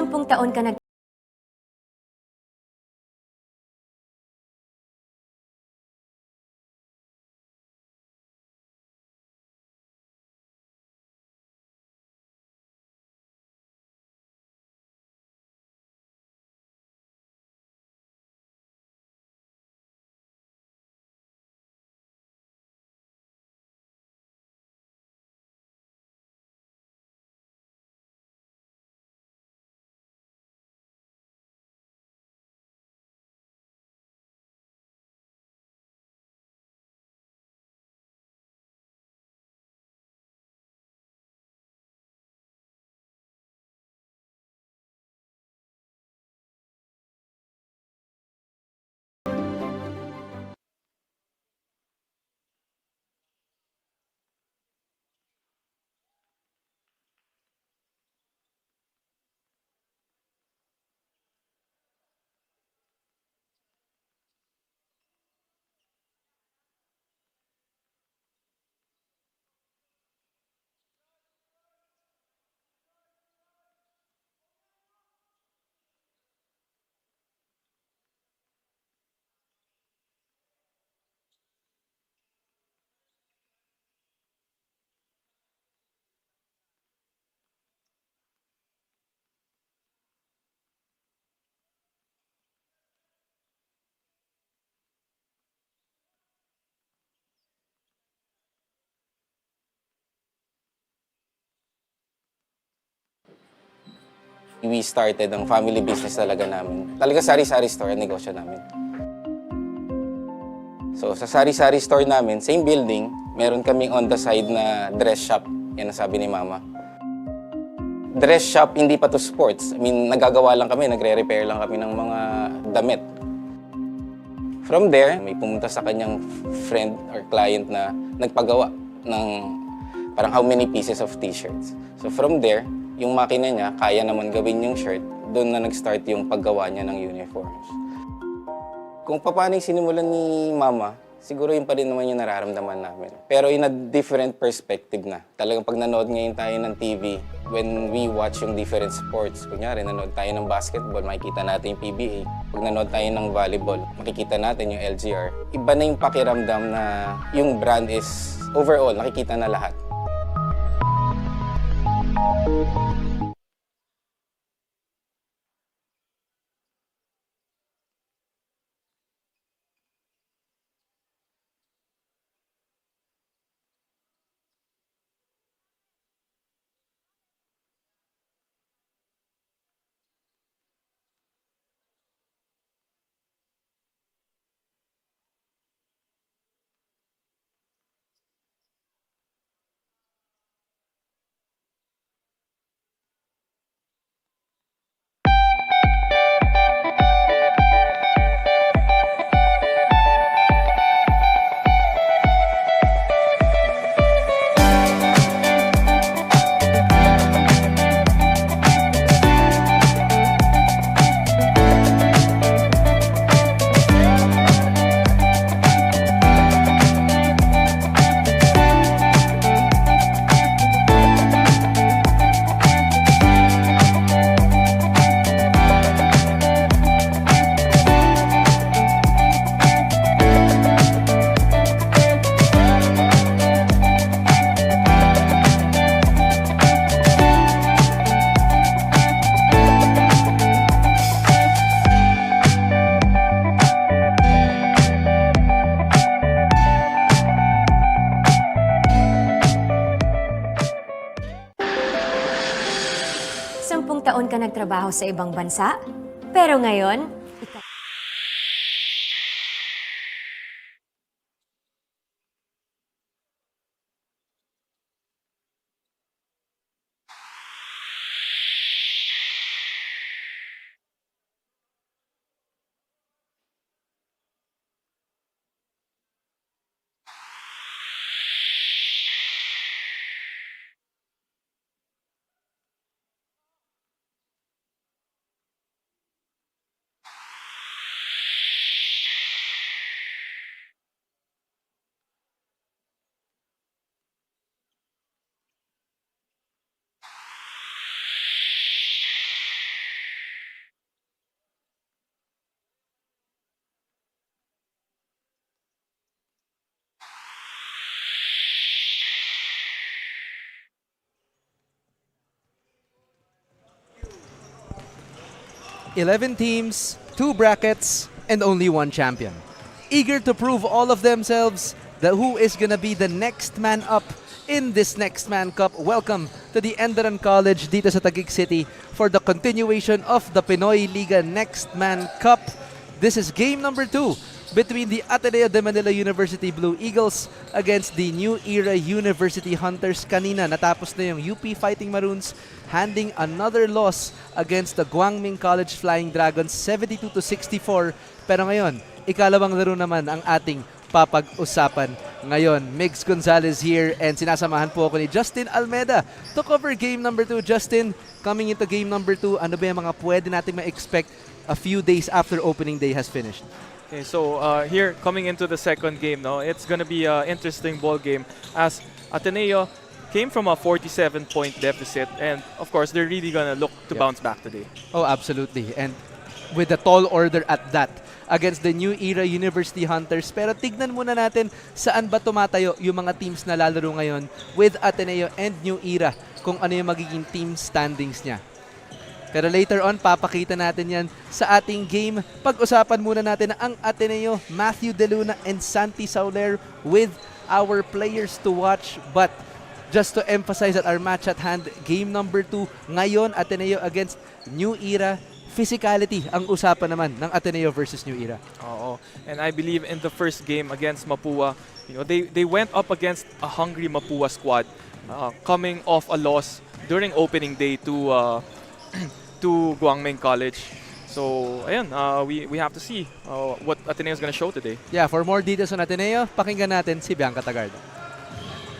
10 taon ka nag We started ang family business talaga namin. Talaga sari-sari store ang negosyo namin. So sa sari-sari store namin, same building, meron kaming on the side na dress shop. Yan ang sabi ni Mama. Dress shop, hindi pa to sports. I mean, nagagawa lang kami, nagre-repair lang kami ng mga damit. From there, may pumunta sa kanyang friend or client na nagpagawa ng parang how many pieces of t-shirts. So from there, yung makina niya, kaya naman gawin yung shirt, doon na nag-start yung paggawa niya ng uniforms. Kung paano yung sinimulan ni Mama, siguro yun pa rin naman yung nararamdaman namin. Pero in a different perspective na. Talagang pag nanood ngayon tayo ng TV, when we watch yung different sports, kunyari nanood tayo ng basketball, makikita natin yung PBA. Pag nanood tayo ng volleyball, makikita natin yung LGR. Iba na yung pakiramdam na yung brand is overall, nakikita na lahat. Sampung taon ka nagtrabaho sa ibang bansa, pero ngayon, 11 teams, 2 brackets, and only 1 champion. Eager to prove all of themselves that who is gonna be the next man up in this Next Man Cup. Welcome to the ENDERUN College dito sa Taguig City for the continuation of the Pinoyliga Next Man Cup. This is game number 2 between the Ateneo de Manila University Blue Eagles against the New Era University Hunters. Kanina natapos na yung UP Fighting Maroons handing another loss against the Guangming College Flying Dragons 72-64. Pero ngayon, ikalawang laro naman ang ating papag-usapan ngayon. Migs Gonzalez here and sinasamahan po ako ni Justin Almeda to cover game number 2. Justin, coming into game number 2, ano ba yung mga pwede natin ma-expect a few days after opening day has finished? Okay, so here coming into the second game, no, it's gonna be an interesting ball game as Ateneo came from a 47-point deficit, and of course they're really gonna look to bounce back today. Oh, absolutely, and with a tall order at that against the New Era University Hunters. Pero tignan muna natin saan ba tumatayo yung mga teams na lalaro ngayon with Ateneo and New Era, kung ano yung magiging team standings niya. Pero later on, papakita natin yan sa ating game. Pag-usapan muna natin ang Ateneo, Matthew De Luna and Santi Sauler with our players to watch. But just to emphasize that our match at hand, game number 2, ngayon Ateneo against New Era. Physicality ang usapan naman ng Ateneo versus New Era. Oo. And I believe in the first game against Mapua, you know, they went up against a hungry Mapua squad, coming off a loss during opening day to to Guangming College. So, ayun, we have to see what Ateneo is going to show today. Yeah, for more details on Ateneo, pakinggan natin si Bianca Tagarda.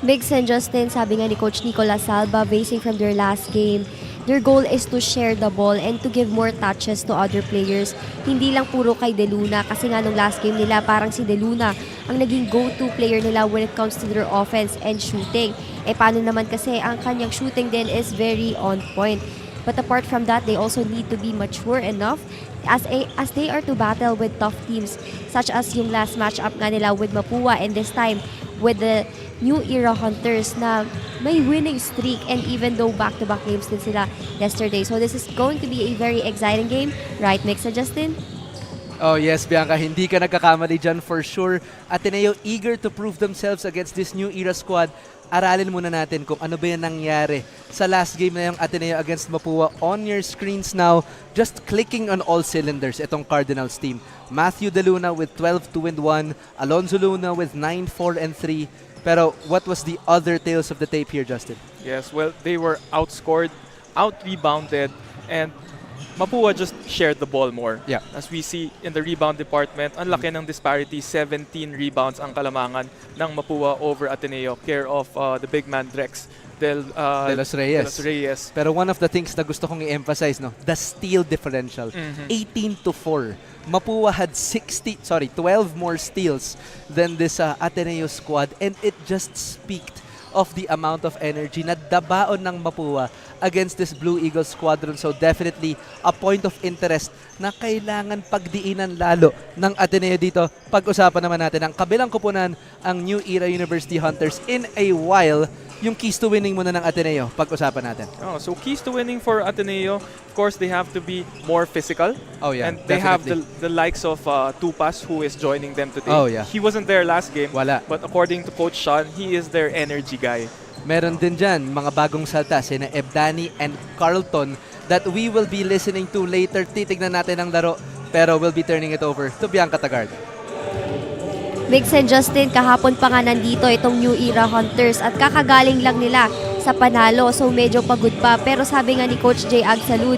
Migs and Justin, sabi nga ni Coach Nicolas Salva, basing from their last game, their goal is to share the ball and to give more touches to other players. Hindi lang puro kay De Luna, kasi nga nung last game nila, parang si De Luna ang naging go-to player nila when it comes to their offense and shooting. Eh paano naman kasi ang kanyang shooting din is very on point. But apart from that, they also need to be mature enough as they are to battle with tough teams such as yung last matchup nga nila with Mapua, and this time with the New Era Hunters na may winning streak, and even though back-to-back games din sila yesterday. So this is going to be a very exciting game. Right, Mix and Justin? Oh yes, Bianca, hindi ka nagkakamali dyan for sure. Ateneo eager to prove themselves against this New Era squad. Aralin muna natin kung ano ba yung nangyari sa last game na yung Ateneo against Mapua. On your screens now, just clicking on all cylinders, itong Cardinals team. Matthew De Luna with 12-2-1, Alonzo Luna with 9-4-3. Pero what was the other tales of the tape here, Justin? Yes, well, they were outscored, out-rebounded, and Mapua just shared the ball more. Yeah. As we see in the rebound department, ang laki ng disparity, 17 rebounds ang kalamangan ng Mapua over Ateneo, care of the big man Drex De Los Reyes. Pero one of the things na gusto kong i-emphasize, no, the steal differential, 18-4. Mapua had 12 more steals than this Ateneo squad, and it just speaked of the amount of energy na dabaon ng Mapua against this Blue Eagles squadron. So definitely a point of interest na kailangan pagdiinan lalo ng Ateneo dito. Pag-usapan naman natin ang kabilang kupunan, ang New Era University Hunters in a while. Yung keys to winning muna ng Ateneo, pag-usapan natin. Oh, so keys to winning for Ateneo, of course, they have to be more physical. Oh yeah, and they definitely have the likes of Tupas, who is joining them today. Oh yeah. He wasn't there last game. Wala. But according to Coach Sean, he is their energy guy. Meron din dyan mga bagong salta, sina Ebdani and Carlton, that we will be listening to later. Titignan natin ang laro, pero we'll be turning it over to Bianca Tagarda. Mix and Justin, kahapon pa nga nandito itong New Era Hunters at kakagaling lang nila sa panalo. So medyo pagod pa. Pero sabi nga ni Coach J. Agsalud,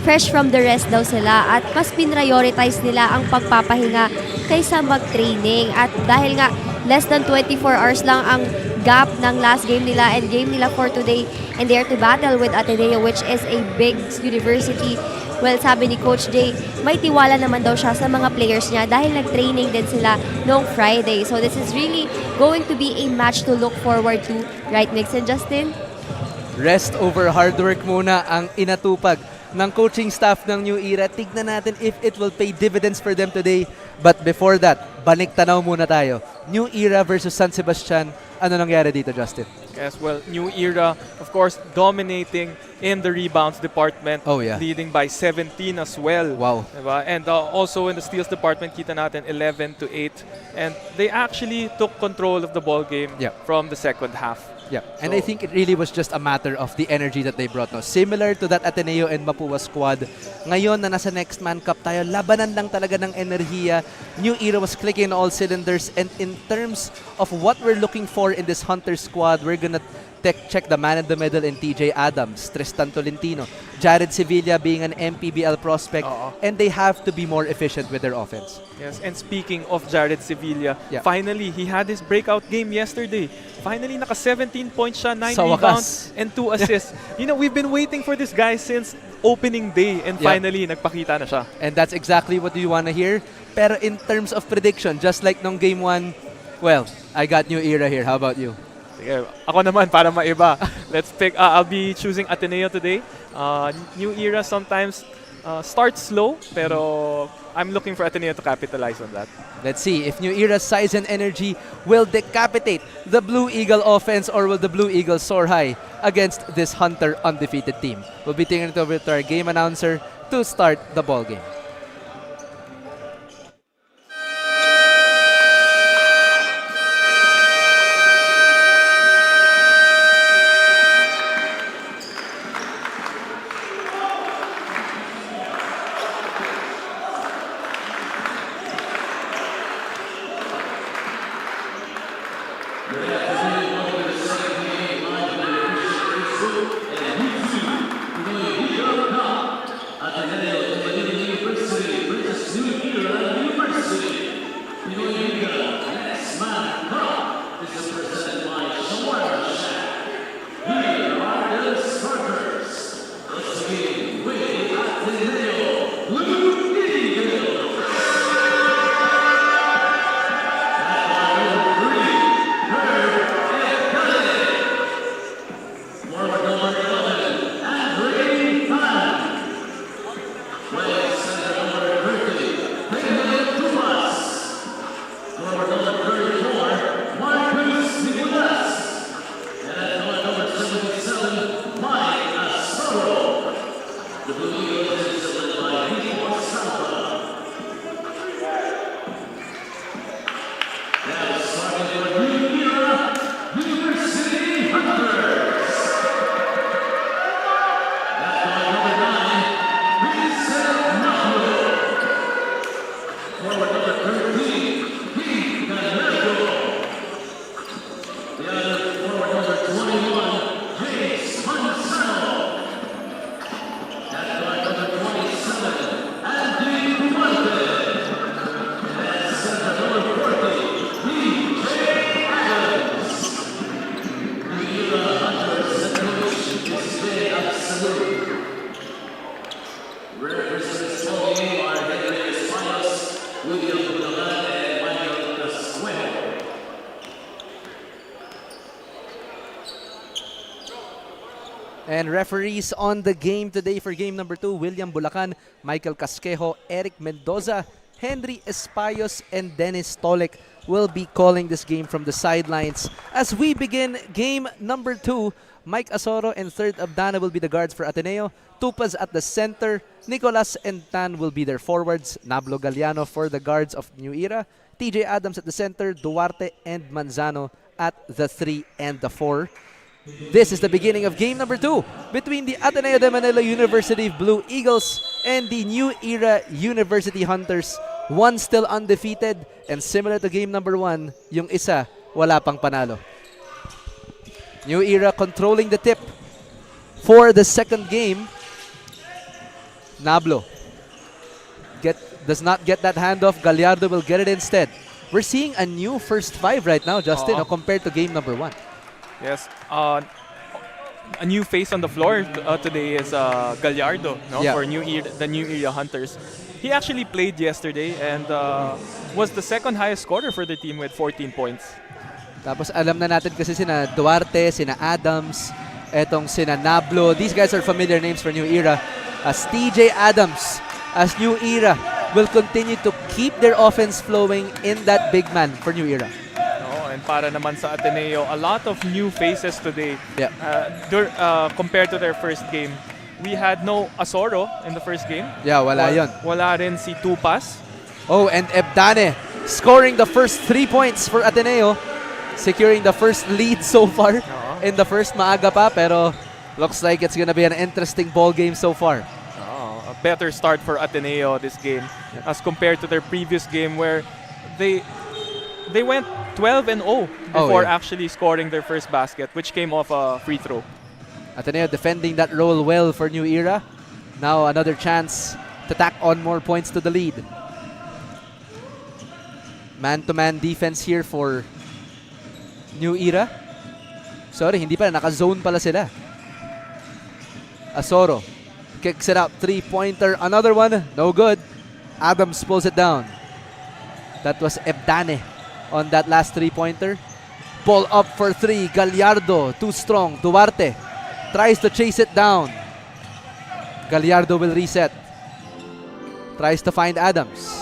fresh from the rest daw sila at mas pinrioritize nila ang pagpapahinga kaysa mag-training. At dahil nga less than 24 hours lang ang gap ng last game nila and game nila for today, and they are to battle with Ateneo, which is a big university. Well, sabi ni Coach J, may tiwala naman daw siya sa mga players niya dahil nag-training din sila noong Friday. So this is really going to be a match to look forward to. Right, Mix and Justin? Rest over hard work muna ang inatupag ng coaching staff ng New Era. Tignan natin if it will pay dividends for them today. But before that, balik tanaw muna tayo. New Era versus San Sebastian. Ano nangyari dito, Justin? Yes, well, New Era, of course, dominating in the rebounds department, Oh, yeah. leading by 17 as well. Wow. Diba? And also in the steals department, kita natin 11 to 8. And they actually took control of the ball game Yeah. from the second half. Yeah, and So- I think it really was just a matter of the energy that they brought. No? Similar to that Ateneo and Mapua squad, ngayon na nasa next man cup tayo, labanan lang talaga ng enerhiya. New Era was clicking on all cylinders, and in terms of what we're looking for in this Hunter squad, we're gonna check the man in the middle in TJ Adams, Tristan Tolentino, Jared Sevilla being an MPBL prospect, and they have to be more efficient with their offense. Yes, and speaking of Jared Sevilla, Yeah. finally, he had his breakout game yesterday. Finally, naka 17 points siya, 9 Sa rebounds, wakas. and 2 assists. We've been waiting for this guy since opening day, and Yeah. finally, nagpakita na siya. And that's exactly what you want to hear. Pero in terms of prediction, just like nung game 1, well, I got New Era here. How about you? Sige, ako naman para maiba. Let's pick. I'll be choosing Ateneo today. New Era sometimes starts slow, pero I'm looking for Ateneo to capitalize on that. Let's see if New Era's size and energy will decapitate the Blue Eagle offense, or will the Blue Eagles soar high against this Hunter undefeated team. We'll be taking it over to our game announcer to start the ball game. And referees on the game today for game number 2, William Bulacan, Michael Casquejo, Eric Mendoza, Henry Espayos, and Dennis Tolek will be calling this game from the sidelines. As we begin game number 2, Mike Asoro and Third Abdana will be the guards for Ateneo. Tupas at the center. Nicolas and Tan will be their forwards. Nablo Galliano for the guards of New Era. TJ Adams at the center. Duarte and Manzano at the 3 and the 4. This is the beginning of game number 2 between the Ateneo de Manila University Blue Eagles and the New Era University Hunters. One still undefeated, and similar to game number 1, yung isa wala pang panalo. New Era controlling the tip for the second game. Nablo does not get that handoff. Gallardo will get it instead. We're seeing a new first 5 right now, Justin, compared to game number 1. Yes. A new face on the floor today is Gallardo, Yeah. for the New Era Hunters. He actually played yesterday and was the second highest scorer for the team with 14 points. Tapos alam na natin kasi sina Duarte, sina Adams, etong sina Nablo. These guys are familiar names for New Era. As TJ Adams, as New Era will continue to keep their offense flowing in that big man for New Era. And para naman sa Ateneo. A lot of new faces today. Yeah. Compared to their first game. We had no Asoro in the first game. Yeah, wala yun. Wala rin si Tupas. Oh, and Ebdane scoring the first 3 points for Ateneo. Securing the first lead so far in the first. Maaga pa, pero looks like it's gonna be an interesting ball game so far. A better start for Ateneo this game as compared to their previous game where they went 12-0 before actually scoring their first basket, which came off a free throw. Ateneo defending that role well for New Era. Now another chance to tack on more points to the lead. Man-to-man defense here for New Era. Sorry, hindi pala. Naka-zone pala sila. Asoro kicks it out. Three-pointer. Another one. No good. Adams pulls it down. That was Ebdane on that last three-pointer. Ball up for three. Gallardo, too strong. Duarte tries to chase it down. Gallardo will reset. Tries to find Adams.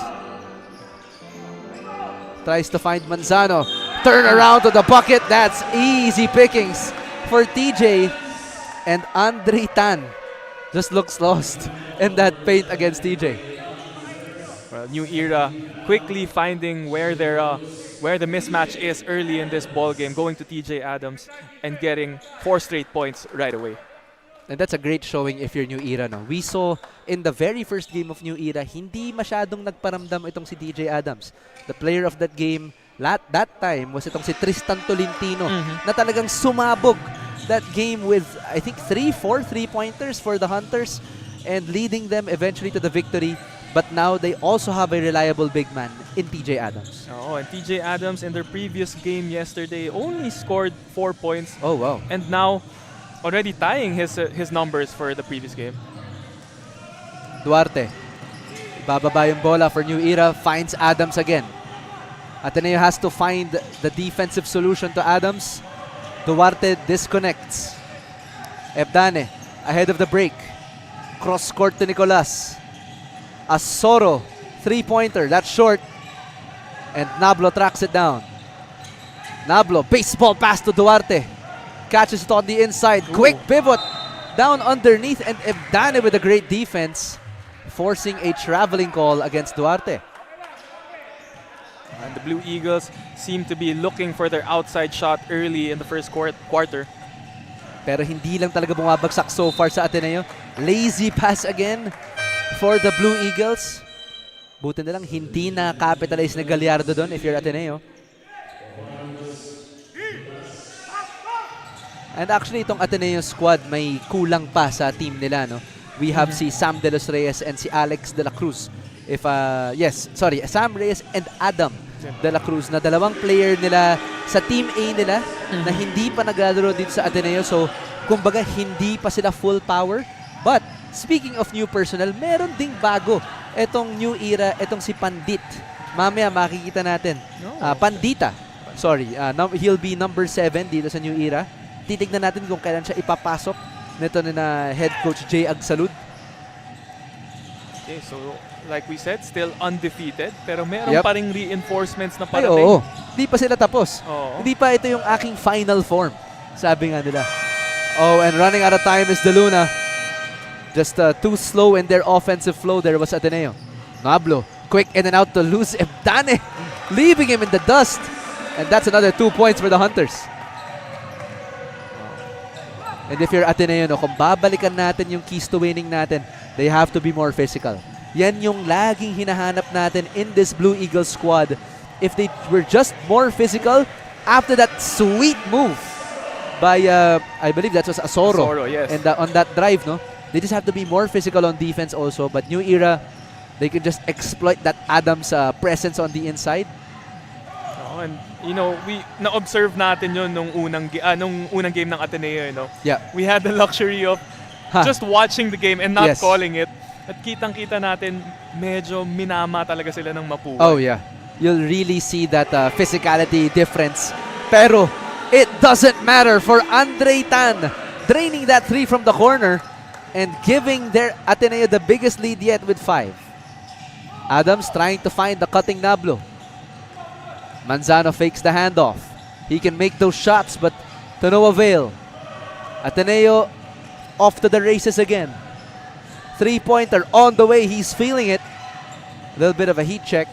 Tries to find Manzano. Turn around to the bucket. That's easy pickings for TJ. And Andre Tan just looks lost in that paint against TJ. Well, New Era quickly finding where the mismatch is early in this ball game, going to TJ Adams and getting 4 straight points right away. And that's a great showing if you're New Era. No? We saw in the very first game of New Era, hindi masyadong nagparamdam itong si TJ Adams. The player of that game that time was itong si Tristan Tolentino na talagang sumabog that game with, I think, 4 3-pointers for the Hunters and leading them eventually to the victory. But now they also have a reliable big man in TJ Adams. Oh, and TJ Adams in their previous game yesterday only scored 4 points. Oh, wow. And now already tying his numbers for the previous game. Duarte. Bababa yung bola for New Era. Finds Adams again. Ateneo has to find the defensive solution to Adams. Duarte disconnects. Ebdane ahead of the break. Cross court to Nicolas. Asoro, 3-pointer. That's short. And Nablo tracks it down. Nablo, baseball pass to Duarte. Catches it on the inside. Quick pivot down underneath. And Ebdane with a great defense, forcing a traveling call against Duarte. And the Blue Eagles seem to be looking for their outside shot early in the first quarter. Pero hindi lang talaga bumabagsak so far sa Ateneo. Lazy pass again for the Blue Eagles. Buti na lang hindi na capitalize na Gallardo doon if you're Ateneo. And actually itong Ateneo squad may kulang pa sa team nila, no? We have si Sam De Los Reyes and si Alex De La Cruz. Sam Reyes and Adam De La Cruz na dalawang player nila sa Team A nila na hindi pa naglalaro dito sa Ateneo. So, kumbaga, hindi pa sila full power. But, speaking of new personnel, meron ding bago. Etong New Era, etong si Pandit. Mamaya makikita natin. Pandita. Sorry, he'll be number 7 dito sa New Era. Titignan natin kung kailan siya ipapasok nito na head coach Jay Agsalud. Okay, so like we said, still undefeated, pero meron pa ring reinforcements na parating. Oo. Hindi pa sila tapos. Oo. Hindi pa ito yung aking final form. Sabi nga nila. Oh, and running out of time is the Luna. Just too slow in their offensive flow there was Ateneo. Nablo, quick in and out to lose Ebdane, leaving him in the dust. And that's another 2 points for the Hunters. And if you're Ateneo, no, kung babalikan natin yung keys to winning natin, they have to be more physical. Yan yung laging hinahanap natin in this Blue Eagles squad. If they were just more physical, after that sweet move by, I believe that was Asoro. Yes. And on that drive, no, they just have to be more physical on defense also. But New Era, they can just exploit that Adams presence on the inside. And you know, we na-observe natin yun nung unang game ng Ateneo, you know. Yeah. We had the luxury of just watching the game and not calling it. At kitang-kita natin, medyo minama talaga sila ng Mapua. Oh yeah. You'll really see that physicality difference. Pero it doesn't matter for Andre Tan draining that 3 from the corner and giving their Ateneo the biggest lead yet with 5. Adams trying to find the cutting Nablo. Manzano fakes the handoff. He can make those shots, but to no avail. Ateneo off to the races again. Three-pointer on the way. He's feeling it. A little bit of a heat check.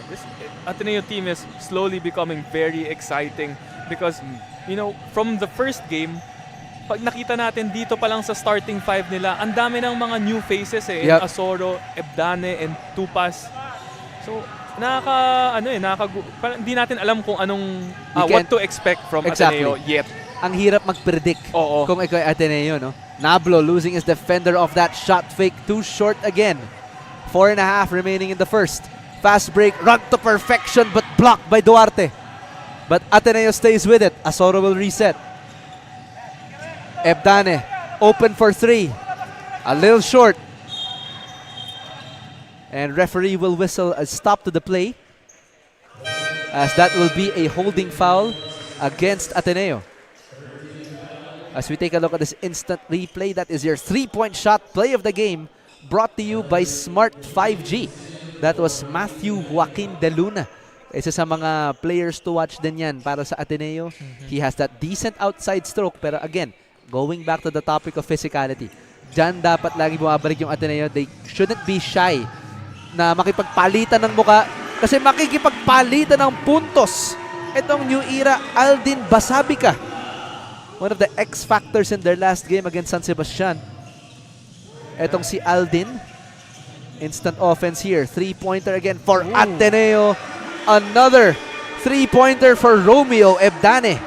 This Ateneo team is slowly becoming very exciting because, you know, from the first game, pag nakita natin dito pa lang sa starting five nila, ang dami ng mga new faces eh. Yep. Asoro, Ebdane, and Tupas. So, parang hindi natin alam kung anong, what to expect from Ateneo yet. Ang hirap mag-predict Oo. kung ikaw ay Ateneo, no? Nablo losing his defender of that shot fake. Too short again. 4.5 remaining in the first. Fast break, run to perfection, but blocked by Duarte. But Ateneo stays with it. Asoro will reset. Ebdane, open for three. A little short. And referee will whistle a stop to the play, as that will be a holding foul against Ateneo. As we take a look at this instant replay, that is your three-point shot play of the game, brought to you by Smart 5G. That was Matthew Joaquin De Luna. Isa sa mga players to watch din yan para sa Ateneo. He has that decent outside stroke, pero again, going back to the topic of physicality, dyan dapat lagi bumabalik yung Ateneo. They shouldn't be shy na makipagpalitan ng muka, kasi makikipagpalitan ng puntos itong New Era Aldin Basabica. One of the X factors in their last game against San Sebastian. Etong si Aldin. Instant offense here. Three-pointer again for Ateneo. Another three-pointer for Romeo Ebdane.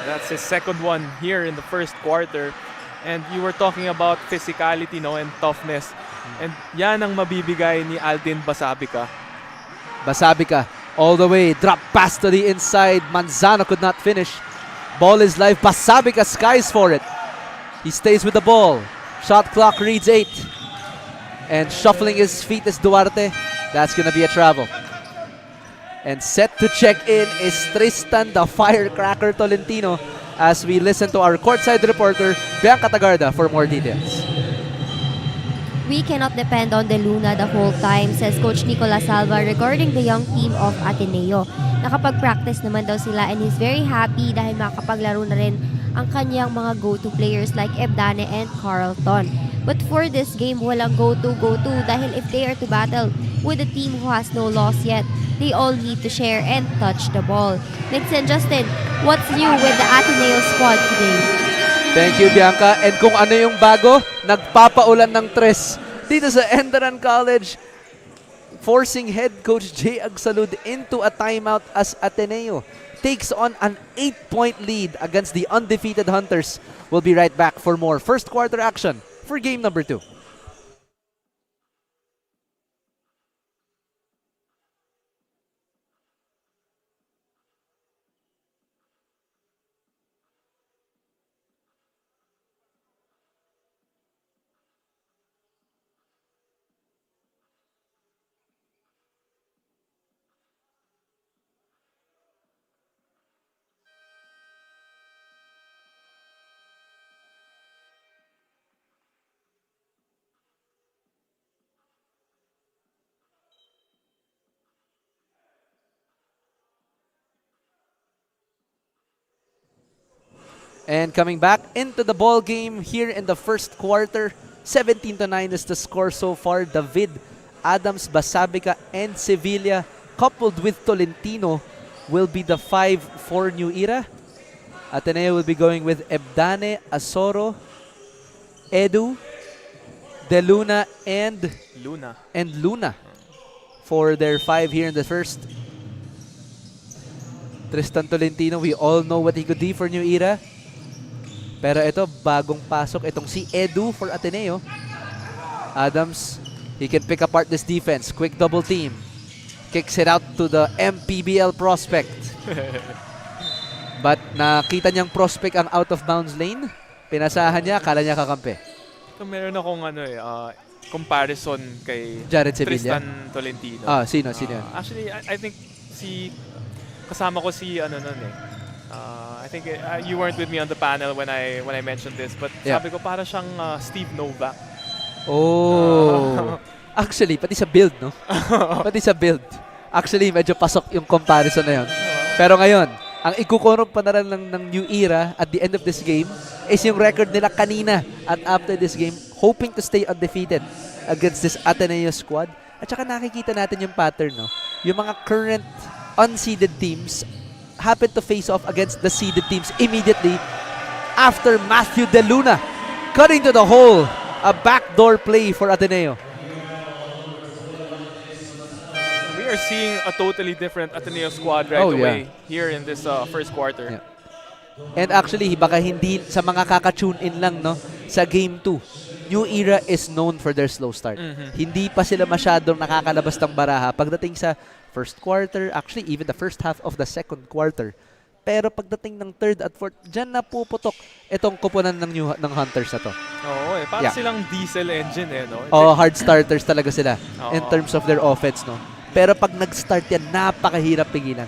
That's his second one here in the first quarter. And you were talking about physicality, no, and toughness. And yan ang mabibigay ni Aldin Basabica. Basabica all the way. Drop pass to the inside. Manzano could not finish. Ball is live. Basabica skies for it. He stays with the ball. Shot clock reads 8. And shuffling his feet is Duarte. That's going to be a travel. And set to check in is Tristan the Firecracker Tolentino, as we listen to our courtside reporter, Bianca Tagarda, for more details. We cannot depend on De Luna the whole time, says Coach Nicolas Salva regarding the young team of Ateneo. Nakapag-practice naman daw sila and he's very happy dahil makapaglaro na rin ang kanyang mga go-to players like Ebdane and Carlton. But for this game, walang go-to dahil if they are to battle with a team who has no loss yet, they all need to share and touch the ball. Next, and Justin, what's new with the Ateneo squad today? Thank you, Bianca. And kung ano yung bago, nagpapaulan ng tres dito sa ENDERUN College, forcing head coach Jay Agsalud into a timeout as Ateneo takes on an 8-point lead against the undefeated Hunters. We'll be right back for more first quarter action for game number 2. And coming back into the ball game here in the first quarter, 17-9 is the score so far. David, Adams, Basabica, and Sevilla, coupled with Tolentino, will be the 5 for New Era. Ateneo will be going with Ebdane, Asoro, Edu, De Luna, and Luna for their 5 here in the first. Tristan Tolentino, we all know what he could do for New Era. Pero ito, bagong pasok. Itong si Edu for Ateneo. Adams, he can pick apart this defense. Quick double team. Kicks it out to the MPBL prospect. But nakita niyang prospect ang out of bounds lane. Pinasahan niya, akala niya kakampi. So, meron akong comparison kay Jared Sevilla. Tristan Tolentino. Sino yan? Actually, I think kasama ko si I think you weren't with me on the panel when I mentioned this, but sabi ko para siyang Steve Novak. Oh. Actually, pati sa build, no? Pati sa build. Actually, medyo pasok yung comparison na yun. Pero ngayon, ang ikukorong pa na rin ng New Era at the end of this game is yung record nila kanina at after this game, hoping to stay undefeated against this Ateneo squad. At saka nakikita natin yung pattern, no? Yung mga current unseeded teams happen to face off against the seeded teams immediately after Matthew De Luna cutting to the hole. A backdoor play for Ateneo. We are seeing a totally different Ateneo squad right away here in this first quarter. Yeah. And actually, baka hindi sa mga kaka-tune in lang, no, sa Game 2, New Era is known for their slow start. Hindi pa sila masyadong nakakalabas ng baraha pagdating sa first quarter, actually even the first half of the second quarter. Pero pagdating ng third at fourth, dyan na puputok itong kupunan ng Hunters na to. Oo, parang silang diesel engine no? Hard starters talaga sila in terms of their offense, no? Pero pag nag-start yan, napakahirap pigilan.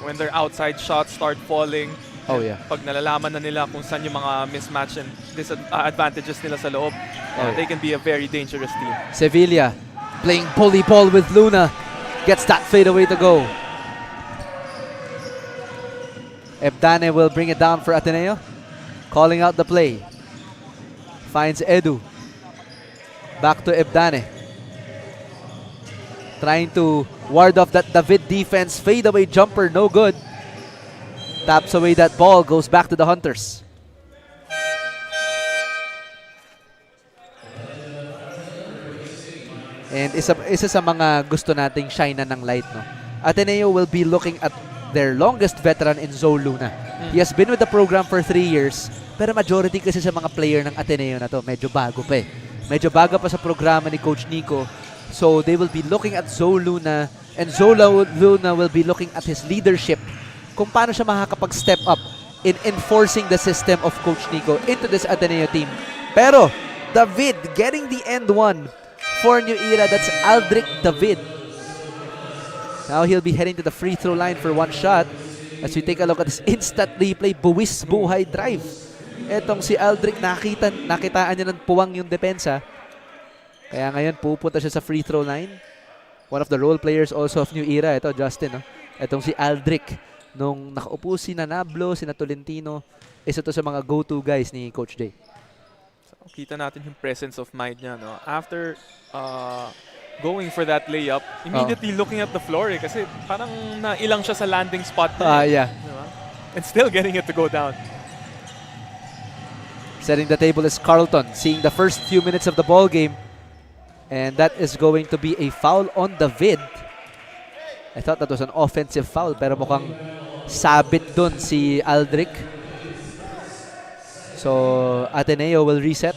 When their outside shots start falling, pag pag nalalaman na nila kung saan yung mga mismatch and disadvantages nila sa loob, they can be a very dangerous team. Sevilla playing bully ball with Luna. Gets that fadeaway to go. Ebdane will bring it down for Ateneo. Calling out the play. Finds Edu. Back to Ebdane. Trying to ward off that David defense. Fadeaway jumper, no good. Taps away that ball. Goes back to the Hunters. And isa sa mga gusto nating shine na ng light, no? Ateneo will be looking at their longest veteran in Zoe Luna. He has been with the program for 3 years, pero majority kasi sa mga player ng Ateneo na to, medyo bago pa eh. Medyo bago pa sa programa ni Coach Nico. So they will be looking at Zoe Luna, and Zoe Luna will be looking at his leadership, kung paano siya makakapag-step up in enforcing the system of Coach Nico into this Ateneo team. Pero David getting the end one for New Era. That's Aldrich David. Now he'll be heading to the free throw line for one shot. As we take a look at this instant replay, buwis buhay drive. Etong si Aldrich, nakitaan niya ng puwang yung depensa. Kaya ngayon pupunta siya sa free throw line. One of the role players also of New Era. Ito, Justin. No? Etong si Aldrich. Nung nakaupo si Nanablo, si Tolentino, isa to sa mga go-to guys ni Coach J. So, kita natin yung presence of mind niya. No? After going for that layup, immediately looking at the floor kasi parang nailang siya sa landing spot na. Yeah. Diba? And still getting it to go down. Setting the table is Carlton, seeing the first few minutes of the ball game. And that is going to be a foul on David. I thought that was an offensive foul, pero mukhang sabit dun si Aldrich. So, Ateneo will reset.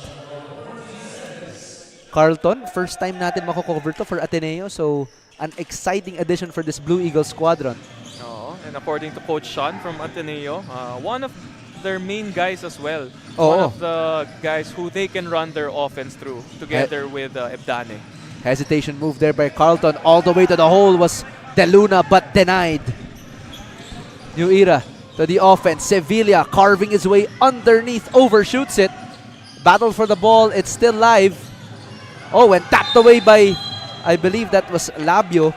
Carlton, first time natin mako-cover to for Ateneo. So, an exciting addition for this Blue Eagle squadron. And according to Coach Sean from Ateneo, one of their main guys as well. One Oh. of the guys who they can run their offense through together with Ebdane. Hesitation move there by Carlton. All the way to the hole was De Luna, but denied. New Era to the offense. Sevilla carving his way underneath, overshoots it. Battle for the ball. It's still live. Oh, and tapped away by, I believe that was Labio.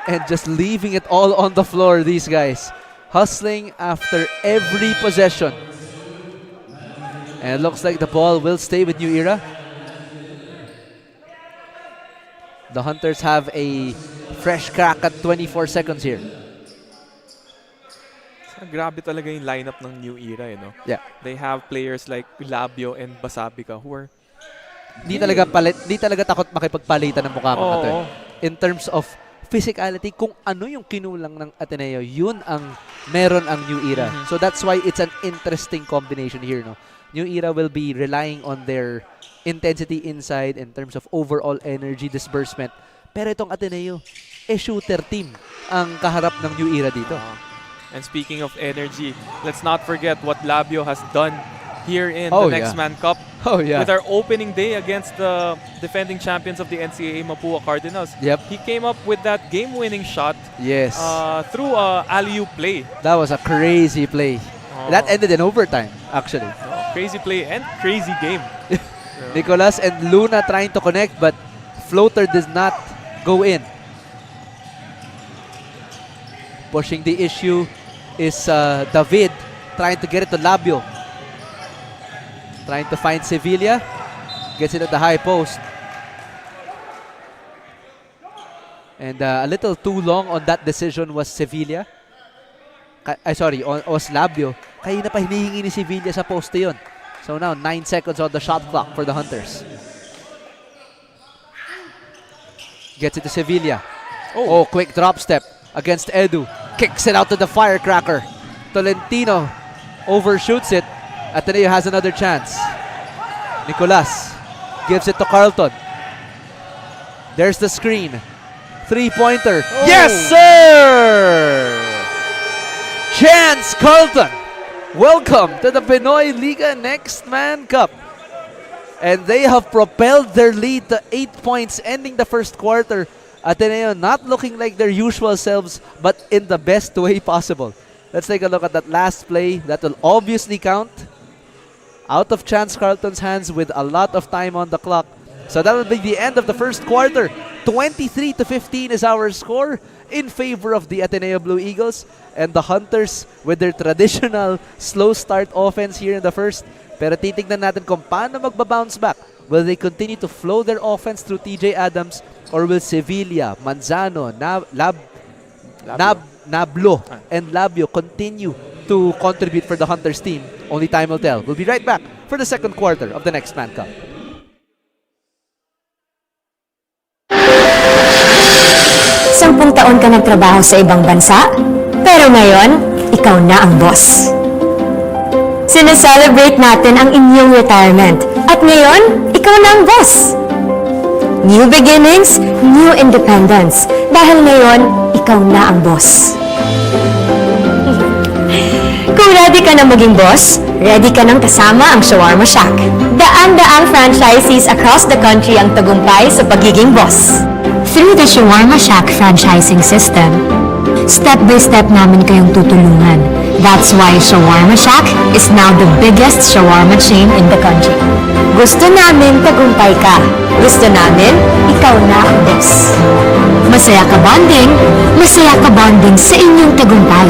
And just leaving it all on the floor, these guys. Hustling after every possession. And it looks like the ball will stay with New Era. The Hunters have a fresh crack at 24 seconds here. Grabe talaga yung lineup ng New Era, no? Yeah. They have players like Labio and Basabica who are Di talaga takot makipagpalitan ng mukha mga to. In terms of physicality, kung ano yung kinulang ng Ateneo, yun ang meron ang New Era. So that's why it's an interesting combination here, no? New Era will be relying on their intensity inside in terms of overall energy disbursement. Pero itong Ateneo, shooter team ang kaharap ng New Era dito. And speaking of energy, let's not forget what Labio has done here in the Next Man Cup. With our opening day against the defending champions of the NCAA, Mapua Cardinals. He came up with that game-winning shot through a alley-oop play. That was a crazy play. That ended in overtime, actually. Crazy play and crazy game. Nicolas and Luna trying to connect, but floater does not go in. Pushing the issue is David trying to get it to Labio. Trying to find Sevilla. Gets it at the high post. And a little too long on that decision was Sevilla. Was Labio. Kaya na pa hinihingi ni Sevilla sa poste yun. So now, 9 seconds on the shot clock for the Hunters. Gets it to Sevilla. Oh, quick drop step against Edu. Kicks it out to the firecracker. Tolentino overshoots it. Ateneo has another chance. Nicolas gives it to Carlton. There's the screen. Three-pointer. Oh. Yes, sir! Chance Carlton. Welcome to the Pinoyliga Next Man Cup. And they have propelled their lead to 8 points, ending the first quarter. Ateneo not looking like their usual selves, but in the best way possible. Let's take a look at that last play. That will obviously count. Out of Chance Carlton's hands with a lot of time on the clock. So that will be the end of the first quarter. 23-15 is our score in favor of the Ateneo Blue Eagles. And the Hunters with their traditional slow start offense here in the first. Pero titignan natin kung paano magbabounce back. Will they continue to flow their offense through TJ Adams? Or will Sevilla, Manzano, Nablo, and Labio continue to contribute for the Hunters team? Only time will tell. We'll be right back for the second quarter of the Next Man Cup. Sampung taon ka nagtrabaho sa ibang bansa, pero ngayon, ikaw na ang boss. Sineselebrate natin ang inyong retirement, at ngayon, ikaw na ang boss. New beginnings, new independence. Dahil ngayon, ikaw na ang boss. Kung ready ka na maging boss, ready ka nang kasama ang Shawarma Shack. Daan-daang franchisees across the country ang tagumpay sa pagiging boss. Through the Shawarma Shack franchising system, step-by-step namin kayong tutulungan. That's why Shawarma Shack is now the biggest shawarma chain in the country. Gusto namin tagumpay ka. Gusto namin, ikaw na ang boss. Masaya ka bonding sa inyong tagumpay.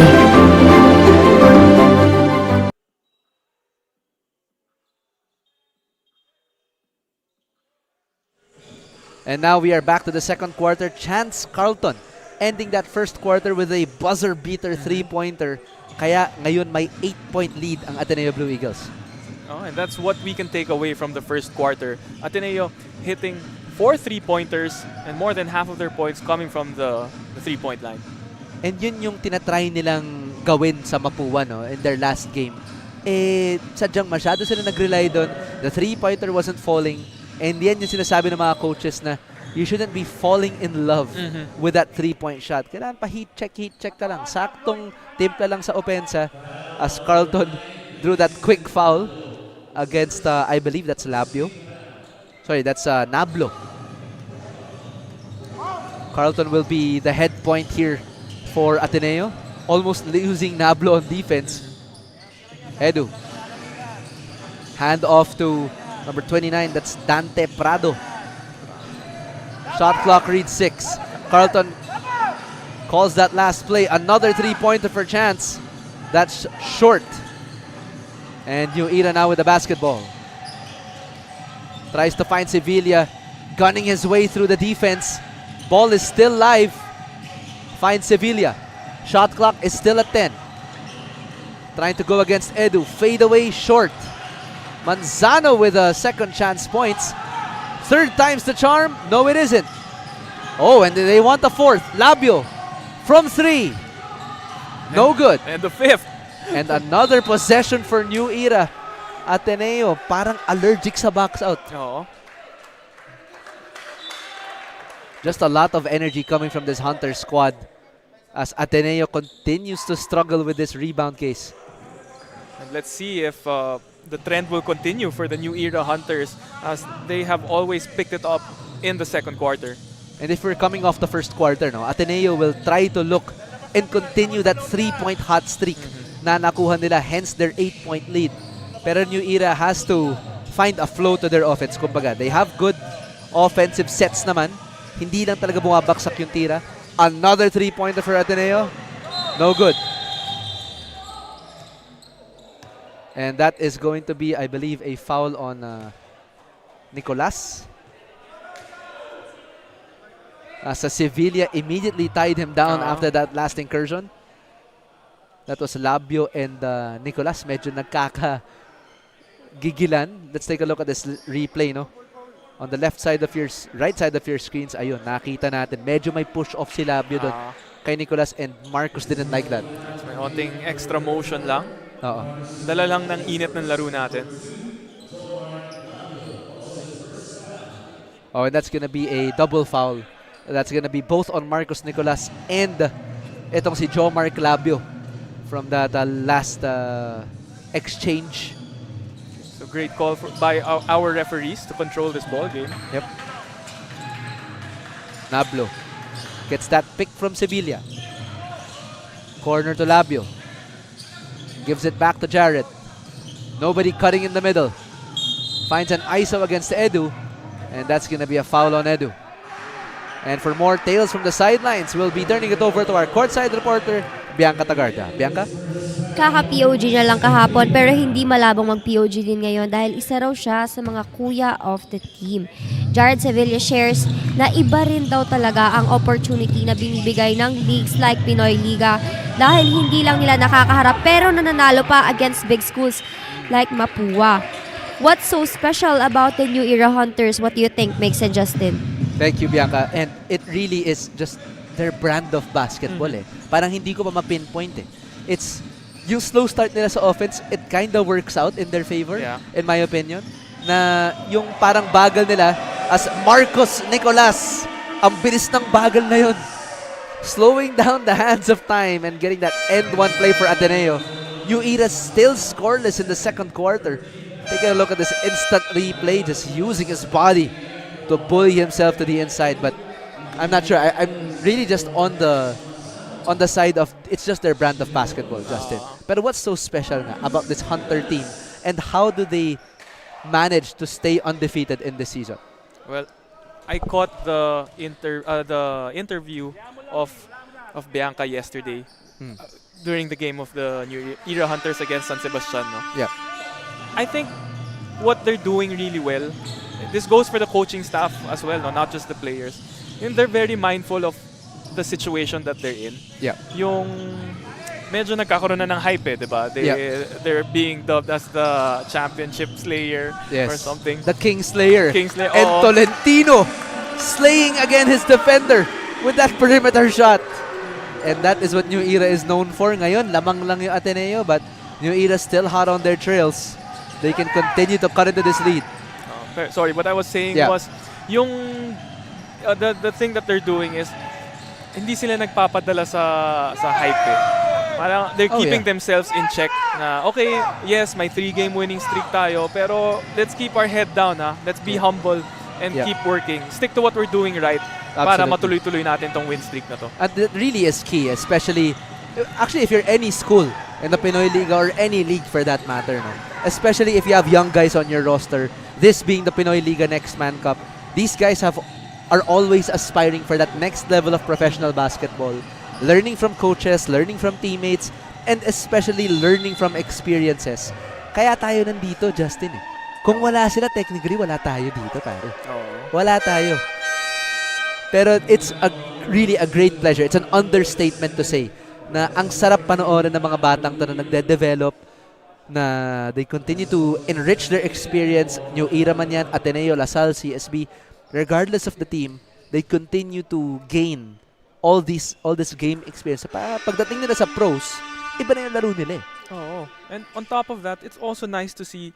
And now we are back to the second quarter. Chance Carlton ending that first quarter with a buzzer beater three-pointer. Kaya ngayon may 8-point lead ang Ateneo Blue Eagles. Oh, and that's what we can take away from the first quarter. Ateneo hitting 4 3-pointers and more than half of their points coming from the 3-point line. And yun yung tinatry nilang gawin sa Mapua, no, in their last game. Sadyang masyado sila nag-rely doon. The 3-pointer wasn't falling. And yan yung sinasabi ng mga coaches na you shouldn't be falling in love with that 3-point shot. Kailangan pa heat check ka lang. Saktong timpla lang sa opensa as Carlton drew that quick foul against, I believe that's Labio. Sorry, that's Nablo. Carlton will be the head point here for Ateneo. Almost losing Nablo on defense. Edu. Hand off to number 29, that's Dante Prado. Shot clock reads 6. Carlton calls that last play. Another 3-pointer for Chance. That's short. And New Era now with the basketball. Tries to find Sevilla. Gunning his way through the defense. Ball is still live. Finds Sevilla. Shot clock is still at 10. Trying to go against Edu. Fade away short. Manzano with a second chance points. Third time's the charm. No, it isn't. Oh, and they want the fourth. Labio from 3. No good. And the 5th. And another possession for New Era. Ateneo parang allergic sa box out. Oh. Just a lot of energy coming from this Hunter squad as Ateneo continues to struggle with this rebound case. And let's see if the trend will continue for the New Era Hunters as they have always picked it up in the second quarter. And if we're coming off the first quarter, no, Ateneo will try to look and continue that 3-point hot streak na nakuha nila, hence their 8-point lead. Pero New Era has to find a flow to their offense. Kumbaga, they have good offensive sets naman. Hindi lang talaga bumabaksak yung tira. Another 3-pointer for Ateneo. No good. And that is going to be, I believe, a foul on Nicolas. As Sevilla immediately tied him down after that last incursion. That was Labio and Nicolas. Medyo nagkaka-gigilan. Let's take a look at this replay, no? On the left side of your, right side of your screens, ayun, nakita natin. Medyo may push-off si Labio doon kay Nicolas, and Marcos didn't like that. May konting extra motion lang. Oo. Dala lang ng init ng laro natin. Oh, and that's gonna be a double foul. That's gonna be both on Marcos Nicolas and itong si Jomar Labio from that last exchange. So great call by our referees to control this ball game. Yep. Nablo gets that pick from Sevilla. Corner to Labio. Gives it back to Jared. Nobody cutting in the middle. Finds an ISO against Edu. And that's going to be a foul on Edu. And for more tales from the sidelines, we'll be turning it over to our courtside reporter, Bianca Tagarda. Bianca? Kaka-POG na lang kahapon pero hindi malabong mag-POG din ngayon dahil isa raw siya sa mga kuya of the team. Jared Sevilla shares na iba rin daw talaga ang opportunity na binibigay ng leagues like Pinoyliga dahil hindi lang nila nakakaharap pero nananalo pa against big schools like Mapua. What's so special about the New Era Hunters? What do you think, Mix and Justin? Thank you, Bianca. And it really is just their brand of basketball eh. Parang hindi ko pa ma-pinpoint eh. It's yung slow start nila sa offense, it kind of works out in their favor, in my opinion. Na yung parang bagal nila, as Marcos Nicolas, ang bilis ng bagal na yun. Slowing down the hands of time and getting that end one play for Ateneo. New Era still scoreless in the second quarter. Taking a look at this instant replay, just using his body to bully himself to the inside. But I'm not sure. I'm really just on the side of it's just their brand of basketball, Justin. But what's so special nga about this Hunter team, and how do they manage to stay undefeated in this season? Well, I caught the interview of Bianca yesterday during the game of the New Era Hunters against San Sebastian. No? Yeah. I think what they're doing really well, this goes for the coaching staff as well, no? Not just the players. And they're very mindful of the situation that they're in. Yeah. Yung medyo nagkakaroon na ng hype eh, diba? They're being dubbed as the championship slayer or something. The King Slayer. Kingslayer. And Tolentino slaying again his defender with that perimeter shot. And that is what New Era is known for. Ngayon, lamang lang yung Ateneo, but New Era still hot on their trails. They can continue to cut into this lead. Sorry, what I was saying was, yung the thing that they're doing is, hindi sila nagpapadala sa hype eh. Parang they're keeping themselves in check na, okay, yes, may 3-game winning streak tayo, pero let's keep our head down, ha? Let's be humble and keep working. Stick to what we're doing right para matuloy-tuloy natin tong win streak na to. And that really is key, especially, actually if you're any school in the Pinoyliga or any league for that matter, no? Especially if you have young guys on your roster, this being the Pinoyliga Next Man Cup, these guys are always aspiring for that next level of professional basketball, learning from coaches, learning from teammates, and especially learning from experiences. Kaya tayo nandito, Justin eh. Kung wala sila, technically wala tayo dito, pare. Wala tayo. Pero it's really a great pleasure. It's an understatement to say na ang sarap panoorin ng mga batang to na nagde-develop, na they continue to enrich their experience. New Era man yan, Ateneo, LaSalle, CSB, regardless of the team, they continue to gain all this game experience. Pagdating nila sa pros, iba na yung laro nila eh. And on top of that, it's also nice to see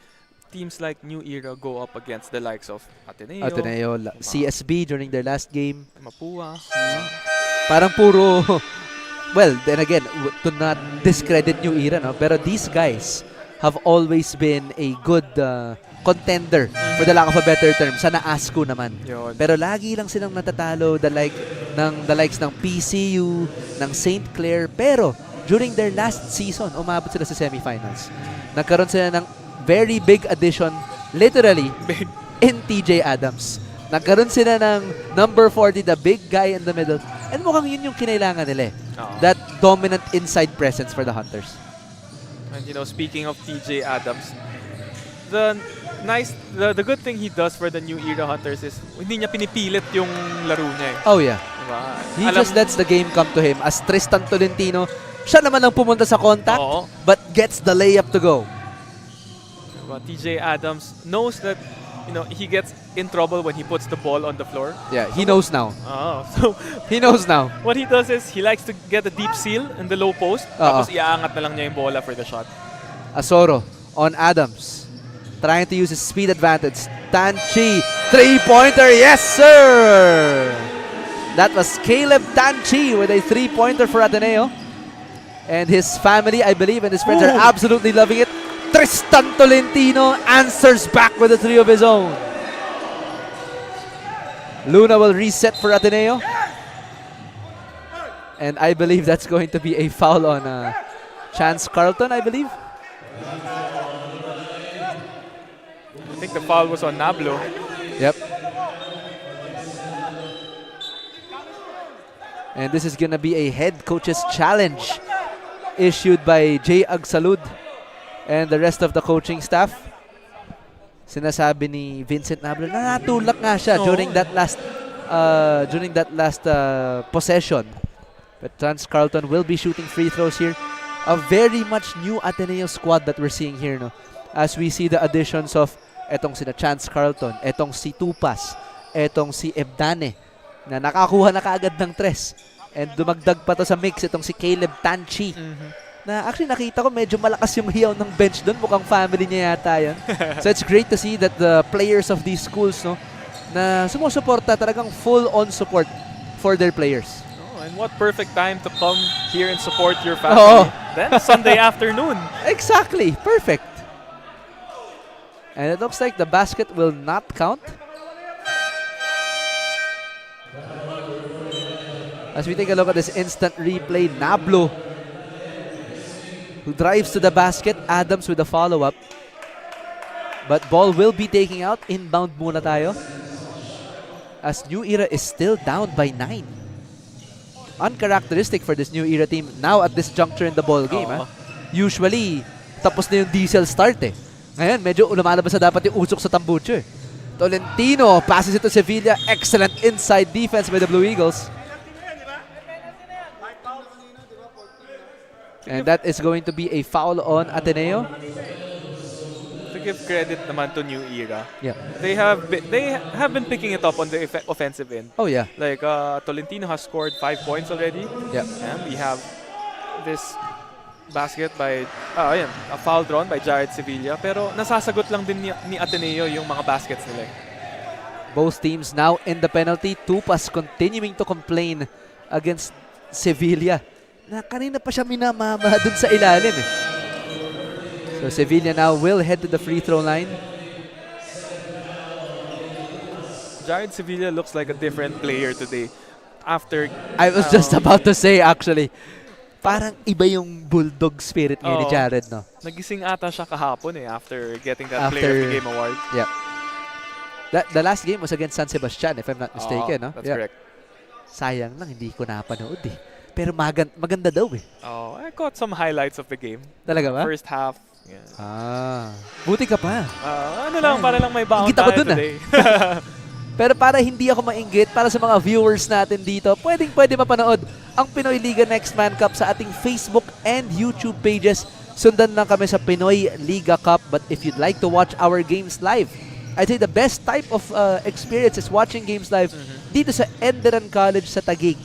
teams like New Era go up against the likes of Ateneo, CSB during their last game. Mapua. Parang puro, well, then again, to not discredit New Era, no? Pero these guys have always been a good contender, for the lack of a better term, sa na-ASCO naman. Pero lagi lang silang natatalo, the likes ng PCU, ng St. Clair. Pero during their last season, umabot sila sa semifinals. Nagkaroon sila ng very big addition, literally, in TJ Adams. Nagkaroon sila ng number 40, the big guy in the middle. And mukhang yun yung kinailangan nila eh. Oo. That dominant inside presence for the Hunters. And speaking of TJ Adams, the good thing he does for the New Era Hunters is hindi niya pinipilit yung laro niya eh. Oh yeah. Diba? He just lets the game come to him. As Tristan Tolentino, siya naman ang pumunta sa contact, Oo. but gets the layup to go. Diba? TJ Adams knows that he gets in trouble when he puts the ball on the floor. Yeah, he knows now. So He knows now. what he does is he likes to get a deep seal in the low post, tapos iaangat na lang niya yung bola for the shot. Asoro on Adams. Trying to use his speed advantage. Tanchi, three-pointer, yes sir! That was Caleb Tanchi with a three-pointer for Ateneo. And his family, I believe, and his friends are absolutely loving it. Tristan Tolentino answers back with a three of his own. Luna will reset for Ateneo. And I believe that's going to be a foul on Chance Carlton, I believe. I think the foul was on Nablo. Yep. And this is going to be a head coach's challenge issued by Jay Agsalud and the rest of the coaching staff. Sinasabi ni Vincent Nablo na natulak nga siya during that last possession. But Chance Carlton will be shooting free throws here. A very much new Ateneo squad that we're seeing here, no? As we see the additions of etong sina Chance Carlton, etong si Tupas, etong si Ebdane na nakakuha na kaagad ng tres. And dumagdag pa to sa mix itong si Caleb Tanchi. Na actually nakita ko medyo malakas yung hiyaw ng bench doon. Mukhang family niya yata yun. So it's great to see that the players of these schools, no, na sumusuporta, talagang full-on support for their players. And what perfect time to come here and support your family. Then Sunday afternoon. Exactly. Perfect. And it looks like the basket will not count. As we take a look at this instant replay, Nablo, who drives to the basket, Adams with a follow-up. But ball will be taking out. Inbound muna tayo. As New Era is still down by 9. Uncharacteristic for this New Era team now at this juncture in the ball game. Usually, tapos na yung diesel start eh. Ngayon, medyo lumalabas na dapat yung usok sa tambucho eh. Tolentino passes it to Sevilla. Excellent inside defense by the Blue Eagles. And that is going to be a foul on Ateneo. To give credit naman to New Era. Yeah. They have been picking it up on the offensive end. Oh yeah. Like Tolentino has scored 5 points already. Yeah. And we have this basket by a foul drawn by Jared Sevilla, pero nasasagot lang din ni Ateneo yung mga baskets nila. Both teams now in the penalty. Tupas continuing to complain against Sevilla. Na kanina pa siya minamama dun sa ilalim eh. So Sevilla now will head to the free throw line. Jared Sevilla looks like a different player today. After I was just about to say actually, parang iba yung bulldog spirit ngayon ni Jared, no? Nagising ata siya kahapon eh after getting that Player of the Game award. Yeah. The last game was against San Sebastian, if I'm not mistaken, no? That's correct. Sayang lang, hindi ko napanood eh. Pero maganda daw eh. I caught some highlights of the game. Talaga ba? First half. Yeah. Buti ka pa. Para lang may baon Ingit ako tayo dun, today. Pero para hindi ako mainggit, para sa mga viewers natin dito, pwede mapanood ang Pinoyliga Next Man Cup sa ating Facebook and YouTube pages. Sundan lang kami sa Pinoyliga Cup. But if you'd like to watch our games live, I'd say the best type of experience is watching games live dito sa ENDERUN College sa Taguig.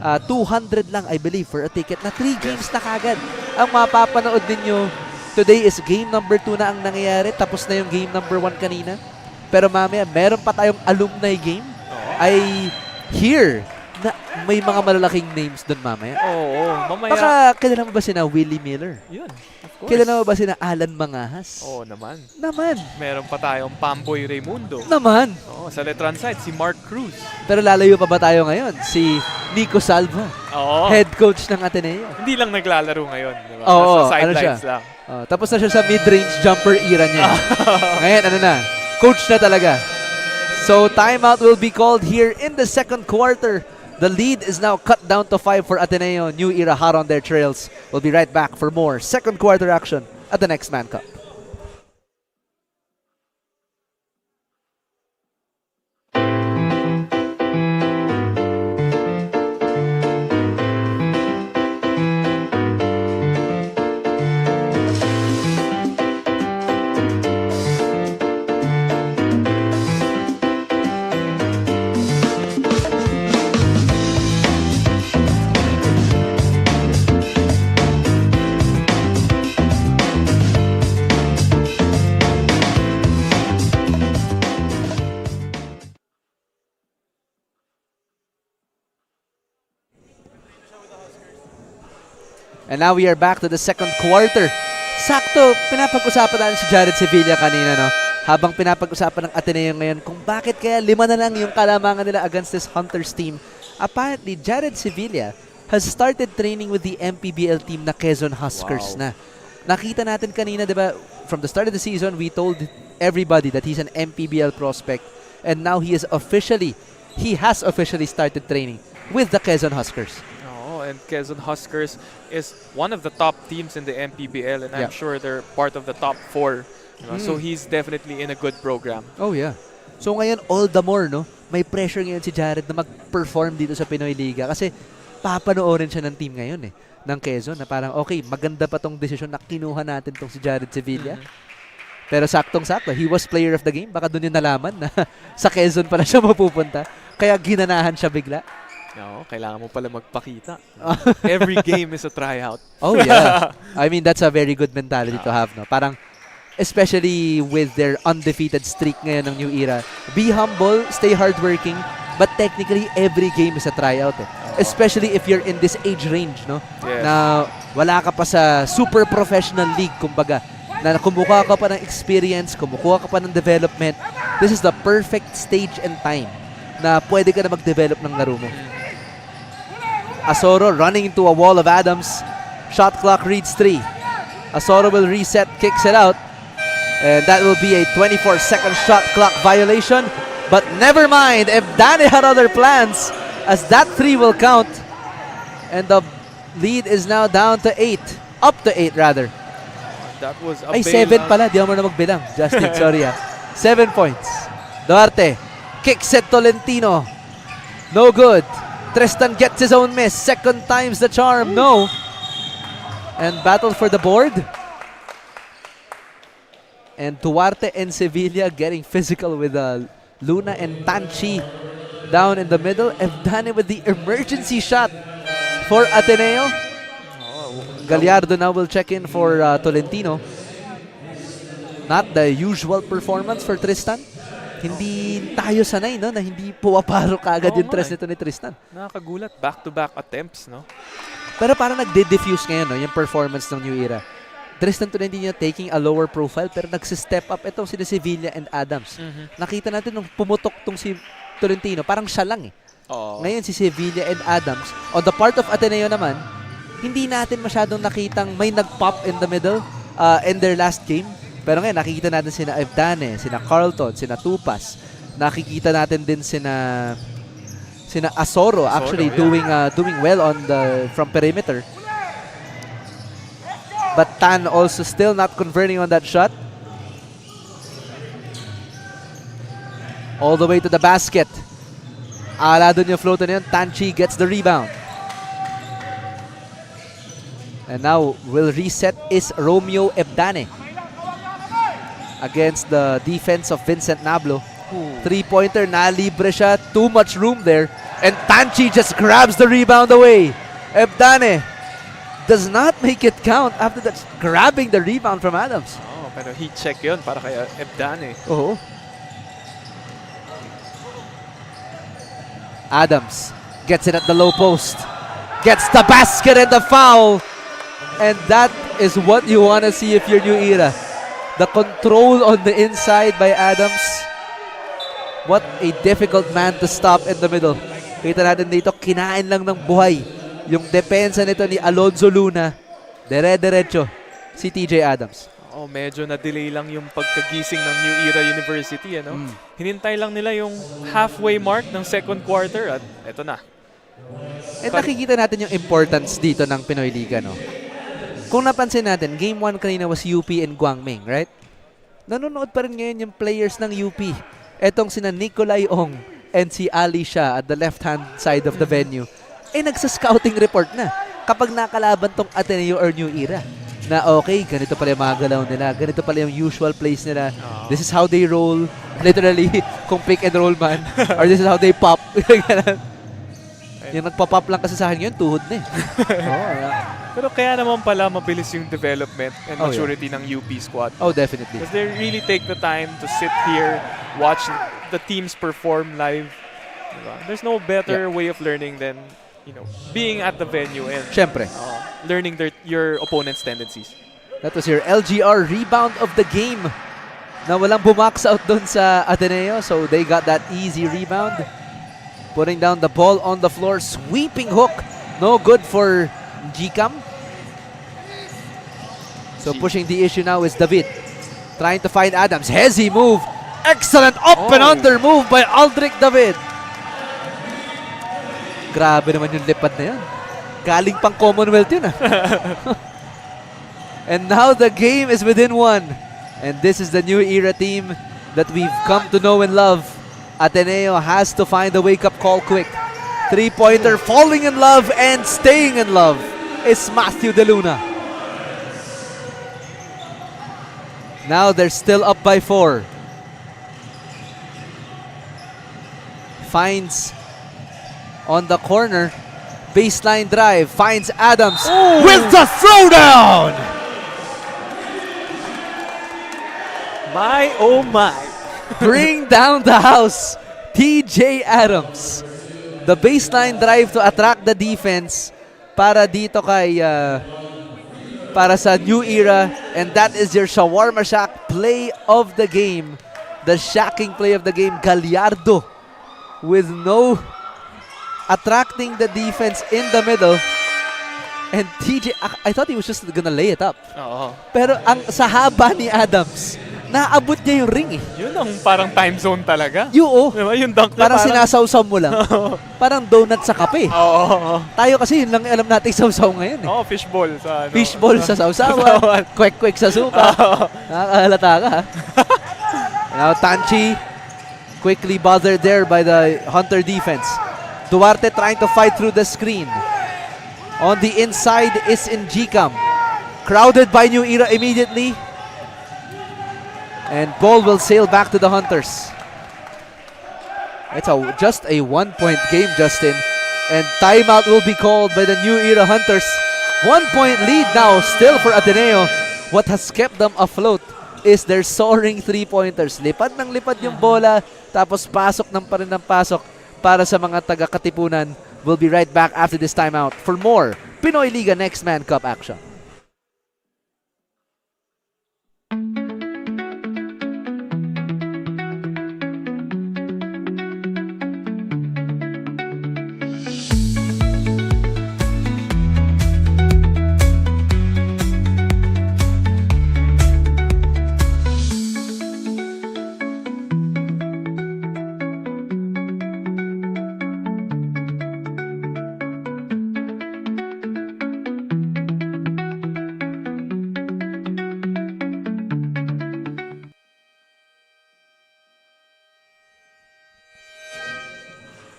200 lang, I believe, for a ticket na 3 games na kagad. Ang mapapanood ninyo, today is game number 2 na ang nangyayari. Tapos na yung game number 1 kanina. Pero mamaya, meron pa tayong alumni game. I hear na may mga malalaking names doon mamaya. Mamaya. Baka kilala mo ba sina Willie Miller? Yun, of course. Kilala mo ba sina Alan Mangahas? Naman. Naman. Meron pa tayong Pamboy Raimundo. Naman. Sa Letran side, si Mark Cruz. Pero lalayo pa ba tayo ngayon? Si Nico Salva, head coach ng Ateneo. Hindi lang naglalaro ngayon. Diba? Oo, Nasa sidelines lang. Tapos na siya sa mid-range jumper era niya. Ngayon, coach na talaga. So, timeout will be called here in the second quarter. The lead is now cut down to 5 for Ateneo. New Era hot on their trails. We'll be right back for more second quarter action at the Next Man Cup. And now we are back to the second quarter. Sakto, pinapag-usapan natin si Jared Sevilla kanina, no? Habang pinapag-usapan ng Ateneo ngayon kung bakit kaya 5 na lang yung kalamangan nila against this Hunters team. Apparently, Jared Sevilla has started training with the MPBL team na Quezon Huskers na. Nakita natin kanina, di ba, from the start of the season, we told everybody that he's an MPBL prospect. And now he has officially started training with the Quezon Huskers. And Quezon Huskers is one of the top teams in the MPBL, and I'm sure they're part of the top 4. So he's definitely in a good program. Oh yeah. So ngayon, all the more, no? May pressure ngayon si Jared na mag-perform dito sa Pinoyliga kasi papanoorin siya ng team ngayon ng Quezon na parang okay, maganda pa tong desisyon na kinuha natin tong si Jared Sevilla. Pero saktong-sakto, he was player of the game. Baka doon yung nalaman na sa Quezon pala siya mapupunta. Kaya ginanahan siya bigla. No, kailangan mo pala magpakita. Every game is a tryout. Oh yeah. I mean, that's a very good mentality to have, no? Parang, especially with their undefeated streak ngayon ng New Era, be humble, stay hardworking, but technically, every game is a tryout. Especially if you're in this age range, no? Yes. Na wala ka pa sa super professional league, kumbaga. Na kumukuha ka pa ng experience, kumukuha ka pa ng development. This is the perfect stage and time na pwede ka na mag-develop ng laro mo. Asoro running into a wall of Adams. Shot clock reads 3. Asoro will reset, kicks it out. And that will be a 24-second shot clock violation. But never mind, if Danny had other plans, as that 3 will count. And the lead is now down to 8. Up to 8 rather. That was a Ay, 7 pala. Di ako na magbilang. Justin, sorry 7 points. Duarte kicks it Tolentino. No good. Tristan gets his own miss. Second time's the charm. No. And battle for the board. And Duarte and Sevilla getting physical with Luna and Tanchi down in the middle. Evdane with the emergency shot for Ateneo. Gallardo now will check in for Tolentino. Not the usual performance for Tristan. Hindi tayo sanay, no, na hindi puwaparo kaagad yung tres nito ni Tristan. Nakakagulat. Back-to-back attempts, no? Pero parang nagde-diffuse ngayon, no, yung performance ng New Era. Tristan Tolentino taking a lower profile pero nagsi-step up itong si Sevilla and Adams. Nakita natin nung pumutok tong si Tolentino, parang siya lang Ngayon si Sevilla and Adams. On the part of Ateneo naman, hindi natin masyadong nakitang may nag-pop in the middle in their last game. Pero ngayon, nakikita natin sina Evdane, sina Carlton, sina Tupas. Nakikita natin din sina Asoro actually doing well on from perimeter. But Tan also still not converting on that shot. All the way to the basket. Ala dun yung float na yun. Tanchi gets the rebound. And now will reset is Romeo Evdane against the defense of Vincent Nablo. Three-pointer, na-libre siya. Too much room there. And Tanchi just grabs the rebound away. Evdane does not make it count after that, grabbing the rebound from Adams. Oh, pero heat check yun para kay Evdane. Oh. Adams gets it at the low post. Gets the basket and the foul. And that is what you want to see if you're New Era. The control on the inside by Adams. What a difficult man to stop in the middle. Kita natin dito, kinain lang ng buhay yung depensa nito ni Alonzo Luna. Dire-diretso si TJ Adams. Oh, medyo na-delay lang yung pagkagising ng New Era University, ano? Hinintay lang nila yung halfway mark ng second quarter at eto na. And nakikita natin yung importance dito ng Pinoyliga, no? Kung napansin natin, Game 1 kanina was UP and Guangming, right? Nanonood pa rin ngayon yung players ng UP. Etong sina Nicolay Ong and si Ali Shah at the left-hand side of the venue. Nagsa-scouting report na kapag nakalaban tong Ateneo or New Era. Na okay, ganito pala yung mga galaw nila. Ganito pala yung usual plays nila. This is how they roll. Literally, kung pick and roll man. Or this is how they pop. Yung nagpa-pop lang kasi sa akin yun, tuhod na eh. Pero kaya naman pala mabilis yung development and maturity ng UP squad. Oh, definitely. Because they really take the time to sit here, watch the teams perform live. Diba? There's no better way of learning than being at the venue and Siyempre. Learning your opponent's tendencies. That was your LGR rebound of the game na walang bumax out doon sa Ateneo. So they got that easy rebound. Putting down the ball on the floor. Sweeping hook. No good for Gcam. So pushing the issue now is David. Trying to find Adams. Hezzy move. Excellent up and under move by Aldrich David. Grabe naman yung lipat na yun. Galing pang Commonwealth yun ah. And now the game is within one. And this is the New Era team that we've come to know and love. Ateneo has to find the wake-up call quick. Three-pointer, falling in love and staying in love is Matthew De Luna. Now they're still up by 4. Finds on the corner. Baseline drive. Finds Adams with the throwdown! My, oh my. Bring down the house. TJ Adams. The baseline drive to attract the defense para dito kay para sa New Era, and that is your Shawarma Shack play of the game. The shacking play of the game. Gallardo with no attracting the defense in the middle. And TJ, I thought he was just gonna lay it up. Pero ang sa haba ni Adams, naabot niya yung ring eh. Yun ang parang time zone talaga. Yung diba? Yung dunk parang sinasawsaw mo lang. Parang donut sa kape. Tayo kasi yun lang alam natin sawsaw ngayon eh. Fishball sa Fishball sa sawsawan. Kwek-kwek sa suka. Nakakalata ka ha. Now Tanchi quickly bothered there by the Hunter defense. Duarte trying to fight through the screen. On the inside is in Gcam. Crowded by New Era immediately. And ball will sail back to the Hunters. It's just a one-point game, Justin. And timeout will be called by the New Era Hunters. 1-point lead now still for Ateneo. What has kept them afloat is their soaring three-pointers. Lipad ng lipad yung bola, tapos pasok ng pa rin ng pasok para sa mga taga-Katipunan. We'll be right back after this timeout for more Pinoyliga Next Man Cup action.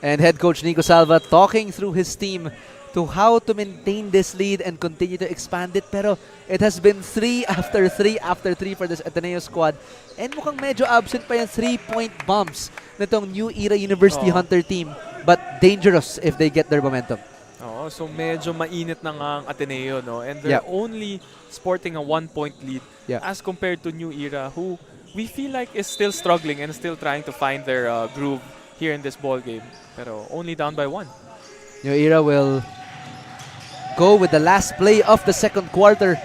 And head coach Nico Salva talking through his team to how to maintain this lead and continue to expand it. Pero it has been 3 after 3 after 3 for this Ateneo squad. And mukhang medyo absent pa yung 3-point bombs nitong New Era University Hunter team. But dangerous if they get their momentum. So medyo mainit na nga ang Ateneo, no? And they're only sporting a 1-point lead as compared to New Era, who we feel like is still struggling and still trying to find their groove here in this ball game. Pero only down by 1. New Era will go with the last play of the second quarter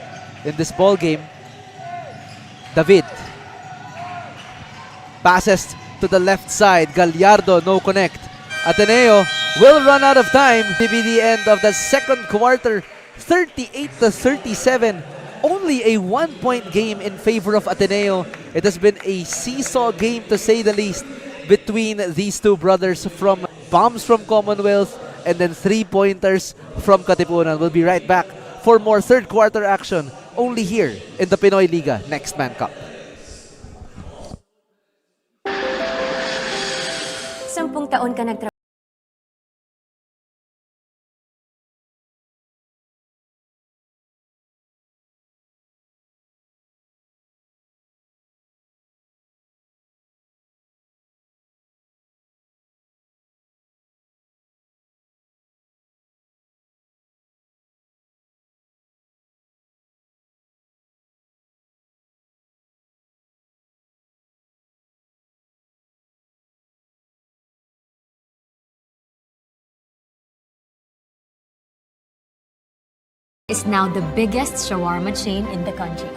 in this ball game. David passes to the left side. Gallardo, no connect. Ateneo will run out of time. To be the end of the second quarter, 38-37. Only a 1-point game in favor of Ateneo. It has been a seesaw game to say the least between these two brothers from Bombs from Commonwealth and then 3-pointers from Katipunan. We'll be right back for more third quarter action only here in the Pinoyliga Next Man Cup. 10 taon ka nagtrabaho. Is now the biggest shawarma chain in the country.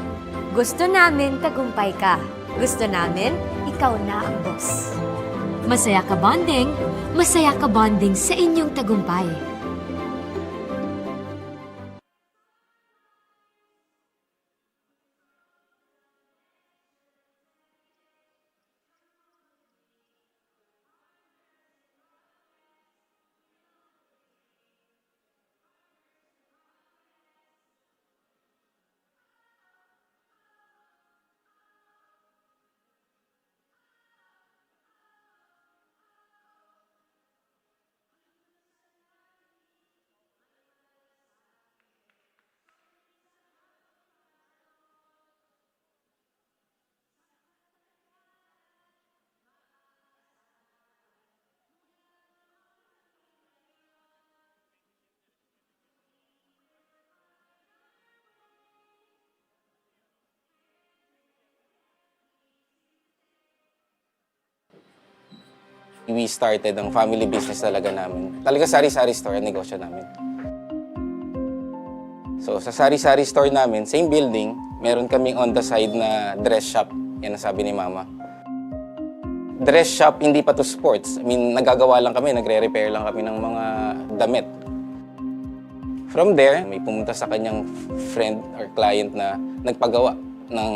Gusto namin tagumpay ka. Gusto namin ikaw na ang boss. Masaya ka bonding sa inyong tagumpay. We started ang family business talaga namin. Talaga sari-sari store ang negosyo namin. So sa sari-sari store namin, same building, meron kaming on the side na dress shop. Yan ang sabi ni Mama. Dress shop, hindi pa to sports. I mean, nagagawa lang kami, nagre-repair lang kami ng mga damit. From there, may pumunta sa kanyang friend or client na nagpagawa ng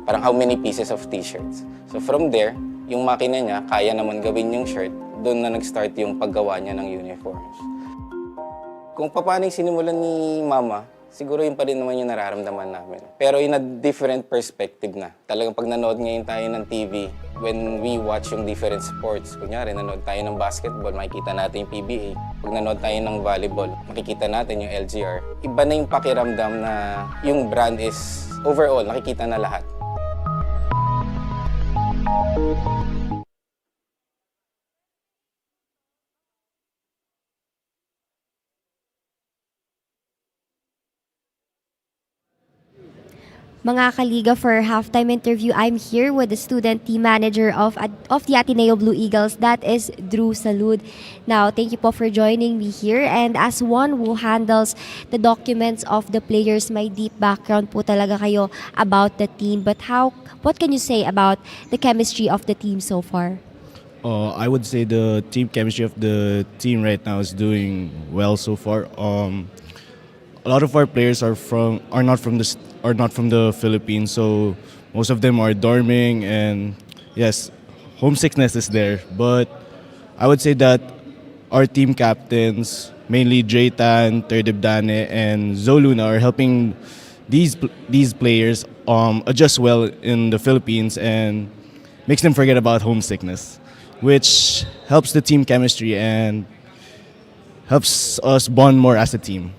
parang how many pieces of t-shirts. So from there, yung makina niya, kaya naman gawin yung shirt, doon na nag-start yung paggawa niya ng uniforms. Kung paano yung sinimulan ni Mama, siguro yun pa rin naman yung nararamdaman namin. Pero in a different perspective na. Talagang pag nanood ngayon tayo ng TV, when we watch yung different sports, kunyari nanood tayo ng basketball, makikita natin yung PBA. Pag nanood tayo ng volleyball, makikita natin yung LGR. Iba na yung pakiramdam na yung brand is overall, nakikita na lahat. Mga kaliga, for halftime interview, I'm here with the student team manager of the Ateneo Blue Eagles, that is Drew Salud. Now, thank you po for joining me here, and as one who handles the documents of the players, may deep background po talaga kayo about the team. But what can you say about the chemistry of the team so far? I would say the team chemistry of the team right now is doing well so far. A lot of our players are not from the Philippines, so most of them are dorming, and yes, homesickness is there. But I would say that our team captains, mainly Jaytan, Terdibdane, and Zoluna, are helping these players adjust well in the Philippines and makes them forget about homesickness, which helps the team chemistry and helps us bond more as a team.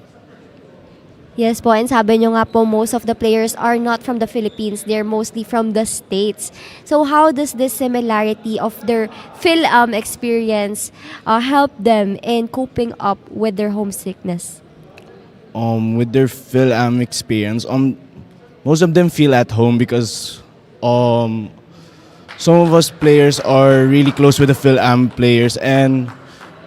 Yes po, and sabi nyo nga po, most of the players are not from the Philippines. They're mostly from the States. So how does this similarity of their Phil-Am experience help them in coping up with their homesickness? With their Phil-Am experience, most of them feel at home because some of us players are really close with the Phil-Am players, and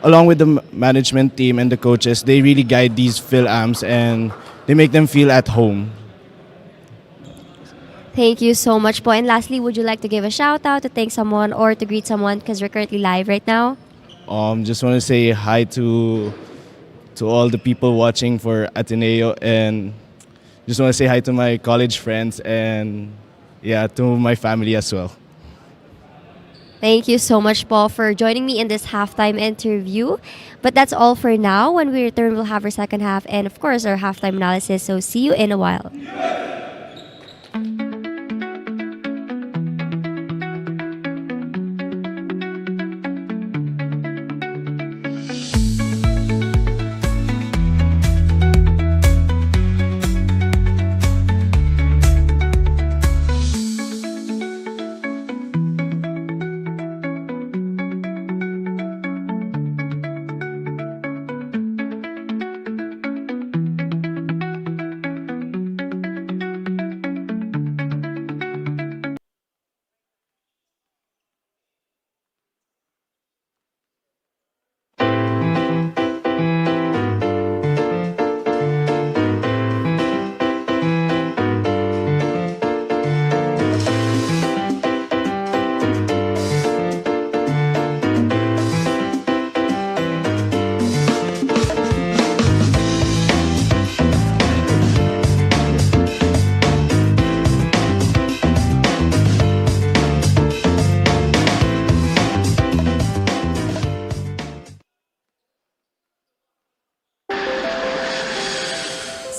along with the management team and the coaches, they really guide these Phil-Ams and they make them feel at home. Thank you so much po. And lastly, would you like to give a shout out to thank someone or to greet someone because we're currently live right now? Just want to say hi to all the people watching for Ateneo, and just want to say hi to my college friends and yeah, to my family as well. Thank you so much, Paul, for joining me in this halftime interview. But that's all for now. When we return, we'll have our second half and, of course, our halftime analysis. So see you in a while.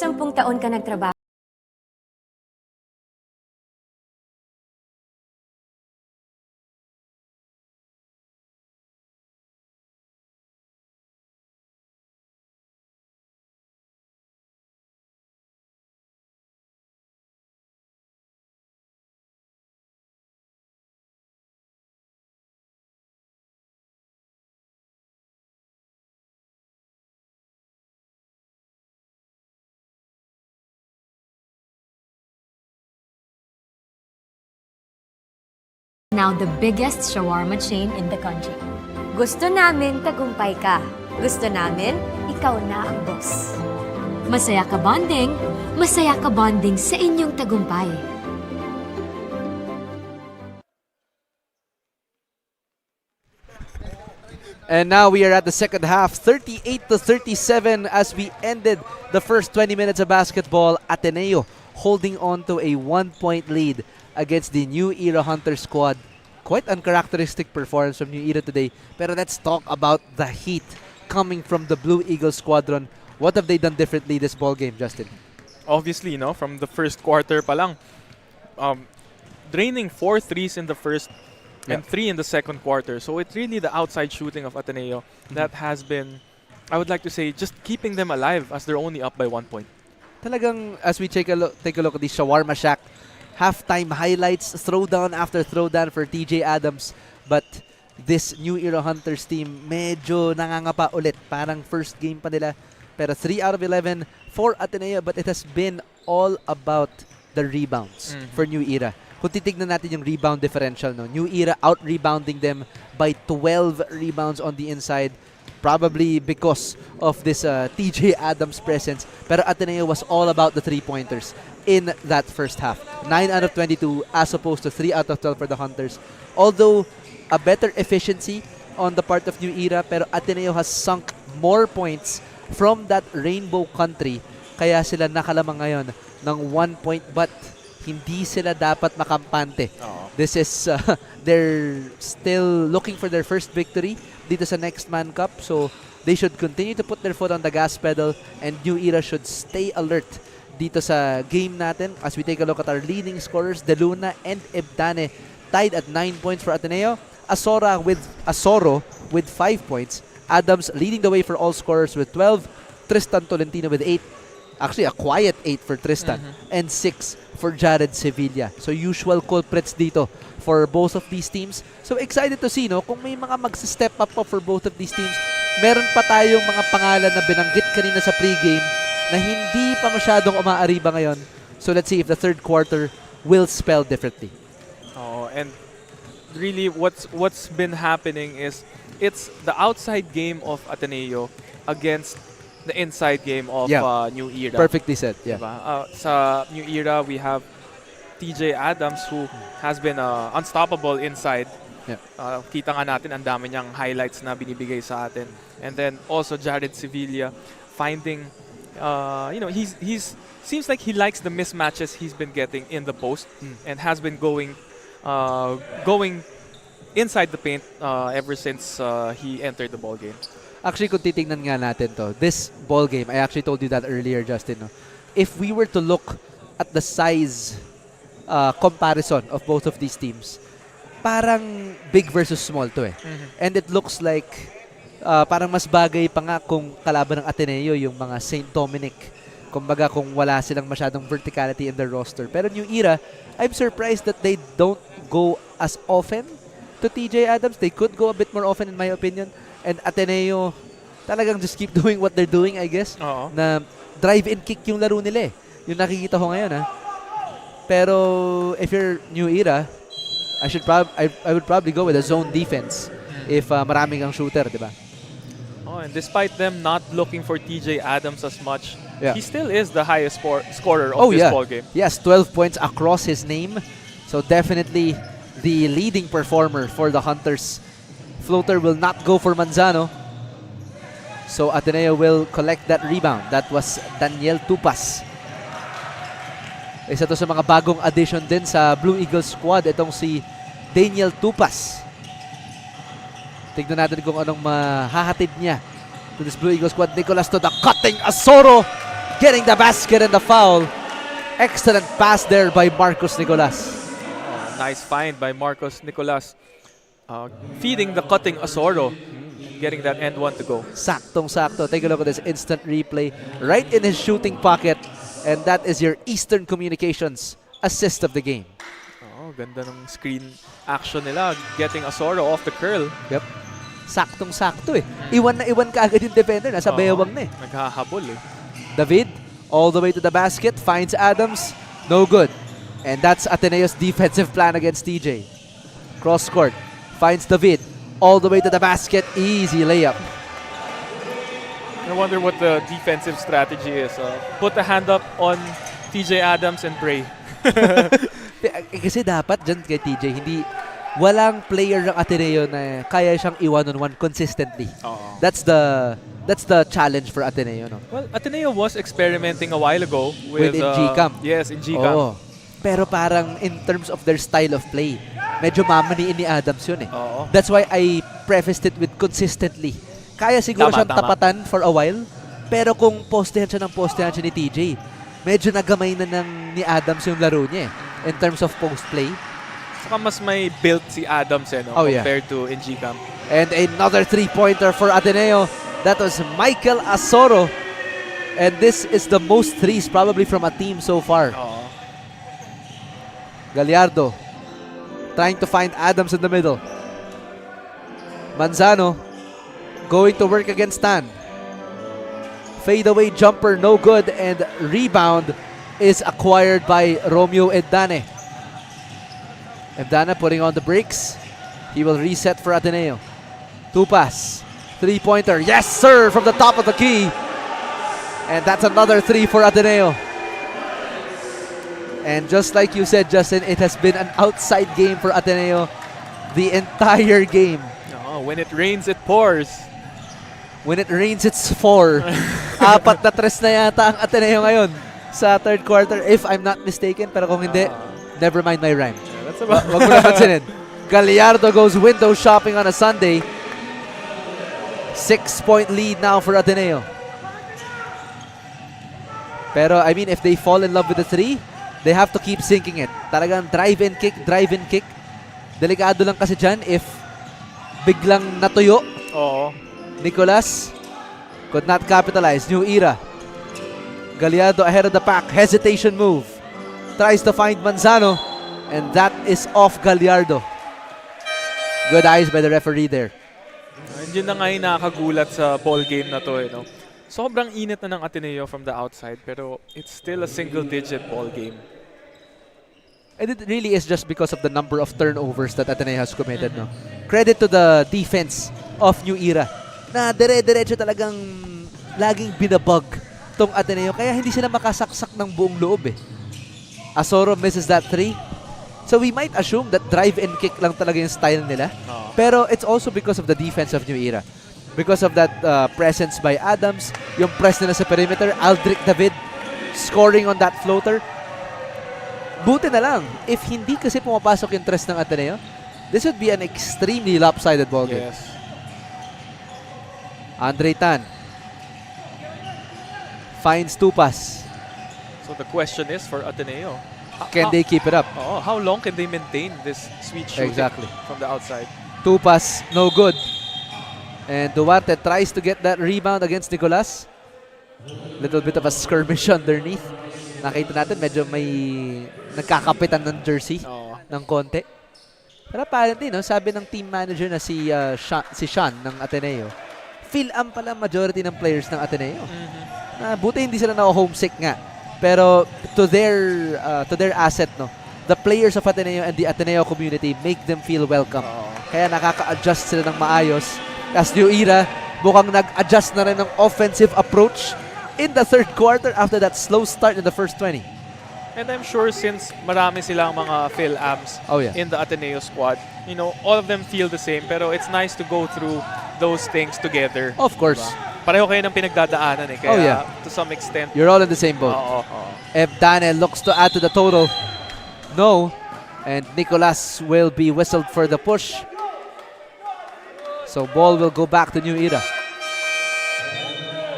Sampung taon ka nagtrabaho. Now the biggest shawarma chain in the country. Gusto namin tagumpay ka. Gusto namin ikaw na ang boss. Masaya ka bonding sa inyong tagumpay. And now we are at the second half, 38-37 as we ended the first 20 minutes of basketball. Ateneo holding on to a 1-point lead against the New Era Hunter squad. Quite uncharacteristic performance from New Era today. Pero let's talk about the heat coming from the Blue Eagle squadron. What have they done differently this ball game, Justin? Obviously, no, from the first quarter pa lang, draining 4 threes in the first and 3 in the second quarter. So it's really the outside shooting of Ateneo that has been, I would like to say, just keeping them alive as they're only up by 1 point. Talagang, as we take a look at the Shawarma Shack, halftime highlights, throwdown after throwdown for TJ Adams. But this New Era Hunters team, medyo nangangapa ulit. Parang first game pa nila. Pero 3 out of 11 for Ateneo. But it has been all about the rebounds for New Era. Kung titignan natin yung rebound differential, no? New Era out-rebounding them by 12 rebounds on the inside. Probably because of this TJ Adams presence. Pero Ateneo was all about the three-pointers in that first half. 9 out of 22 as opposed to 3 out of 12 for the Hunters. Although a better efficiency on the part of New Era, pero Ateneo has sunk more points from that rainbow country. Kaya sila nakalamang ngayon ng 1 point, but hindi sila dapat makampante. This is, they're still looking for their first victory dito sa Next Man Cup. So they should continue to put their foot on the gas pedal and New Era should stay alert dito sa game natin. As we take a look at our leading scorers, De Luna and Ebdane tied at 9 points for Ateneo. Asoro with 5 points. Adams leading the way for all scorers with 12. Tristan Tolentino with 8. Actually, a quiet 8 for Tristan. And 6 for Jared Sevilla. So usual culprits dito for both of these teams. So excited to see, no, kung may mga mag-step up pa for both of these teams. Meron pa tayong mga pangalan na binanggit kanina sa pregame na hindi pa masyadong umaariba ngayon. So let's see if the third quarter will spell differently. Oh, and really what's been happening is it's the outside game of Ateneo against the inside game of New Era. Perfectly said, yeah. Diba? Sa New Era, we have TJ Adams who has been unstoppable inside. Yeah. Kita nga natin ang dami niyang highlights na binibigay sa atin. And then also Jared Sevilla finding, he's seems like he likes the mismatches he's been getting in the post and has been going inside the paint ever since he entered the ball game. Actually, kung titingnan nga natin to, this ball game, I actually told you that earlier, Justin. No? If we were to look at the size comparison of both of these teams, parang big versus small to eh. And it looks like parang mas bagay pa nga kung kalaban ng Ateneo yung mga St. Dominic. Kumbaga kung wala silang masyadong verticality in their roster. Pero New Era, I'm surprised that they don't go as often to TJ Adams. They could go a bit more often in my opinion. And Ateneo, talagang just keep doing what they're doing, I guess. Na drive and kick yung laro nila eh. Yung nakikita ko ngayon ha. Pero if you're New Era, I would probably go with a zone defense if maraming ang shooter, di ba? And despite them not looking for TJ Adams as much, Yeah. he still is the highest scorer of this ball game. Yes, 12 points across his name. So definitely the leading performer for the Hunters. Floater will not go for Manzano. So Ateneo will collect that rebound. That was Daniel Tupas. Isa to sa mga bagong addition din sa Blue Eagles squad. Itong si Daniel Tupas. Tignan natin kung anong mahahatid niya to this Blue Eagles squad. Nicolas to the cutting Asoro. Getting the basket and the foul. Excellent pass there by Marcos Nicolas. Nice find by Marcos Nicolas. Feeding the cutting Asoro. Getting that end one to go. Saktong-sakto. Take a look at this instant replay. Right in his shooting pocket. And that is your Eastern Communications assist of the game. Ganda ng screen action nila. Getting Asoro off the curl. Yep. Saktong-sakto eh. Iwan na iwan ka agad yung defender. Nasa bewang na eh. Naghahabol eh. David, all the way to the basket. Finds Adams. No good. And that's Ateneo's defensive plan against TJ. Cross court. Finds David. All the way to the basket. Easy layup. I wonder what the defensive strategy is. Put a hand up on TJ Adams and pray. Kasi dapat dyan kay TJ, hindi, walang player ng Ateneo na kaya siyang i-one-on-one consistently. That's the challenge for Ateneo, no? Well, Ateneo was experimenting a while ago With Njikam. Yes, in Njikam. Oo. Pero parang in terms of their style of play, medyo mamaniin ni Adams yun eh. That's why I prefaced it with consistently. Kaya siguro siyang tapatan for a while, pero kung postehan siya ni TJ, medyo nagamay na ni Adams yung laro niya eh, in terms of post play. Saka mas may build si Adams no, compared to Njikam. And another three-pointer for Ateneo. That was Michael Asoro. And this is the most threes probably from a team so far. Gallardo trying to find Adams in the middle. Manzano going to work against Stan. Fadeaway jumper, no good. And rebound is acquired by Romeo Edane. Edane putting on the brakes. He will reset for Ateneo. Tupas. Three-pointer. Yes, sir! From the top of the key. And that's another three for Ateneo. And just like you said, Justin, it has been an outside game for Ateneo the entire game. When it rains, it pours. When it rains, it's 4. 4 na tres na yata ang Ateneo ngayon sa third quarter, if I'm not mistaken. Pero kung hindi, never mind my rhyme. That's about Wag mo na pansinin. Gallardo goes window shopping on a Sunday. 6-point lead now for Ateneo. Pero, I mean, if they fall in love with the 3, they have to keep sinking it. Talagang drive and kick, drive and kick. Delikado lang kasi dyan if biglang natuyo. Nicolas could not capitalize. New Era. Gallardo ahead of the pack. Hesitation move. Tries to find Manzano. And that is off Gallardo. Good eyes by the referee there. Yun na nga yung nakakagulat sa ball game na to. No? Sobrang init na ng Ateneo from the outside, pero it's still a single-digit ball game. And it really is just because of the number of turnovers that Ateneo has committed. No? Credit to the defense of New Era na dire-diretso talagang laging binabug tong Ateneo. Kaya hindi sila makasaksak ng buong loob eh. Asoro misses that 3. So we might assume that drive and kick lang talaga yung style nila. Pero it's also because of the defense of New Era. Because of that presence by Adams, yung press nila sa perimeter, Aldrich David scoring on that floater. Buti na lang, if hindi kasi pumapasok yung tres ng Ateneo, this would be an extremely lopsided ball game. Yes. Andre Tan finds Tupas. So the question is for Ateneo. Can they keep it up? How long can they maintain this sweet shooting Exactly. from the outside? Tupas, no good. And Duarte tries to get that rebound against Nicolas. Little bit of a skirmish underneath. Nakita natin medyo may nagkakapitan ng jersey ng konti. Pero apparently, no, sabi ng team manager na si Sean ng Ateneo, feel-am pala majority ng players ng Ateneo. Buti hindi sila na-homesick nga. Pero to their asset, no, the players of Ateneo and the Ateneo community make them feel welcome. Kaya nakaka-adjust sila ng maayos. As New Era, mukhang nag-adjust na rin ng offensive approach in the third quarter after that slow start in the first 20. And I'm sure since marami silang mga Phil-Ams in the Ateneo squad, you know, all of them feel the same. Pero it's nice to go through those things together. Of course. Pareho kayo ng pinagdadaanan eh. Kaya to some extent. You're all in the same boat. Evdane looks to add to the total. No. And Nicolas will be whistled for the push. So ball will go back to New Era.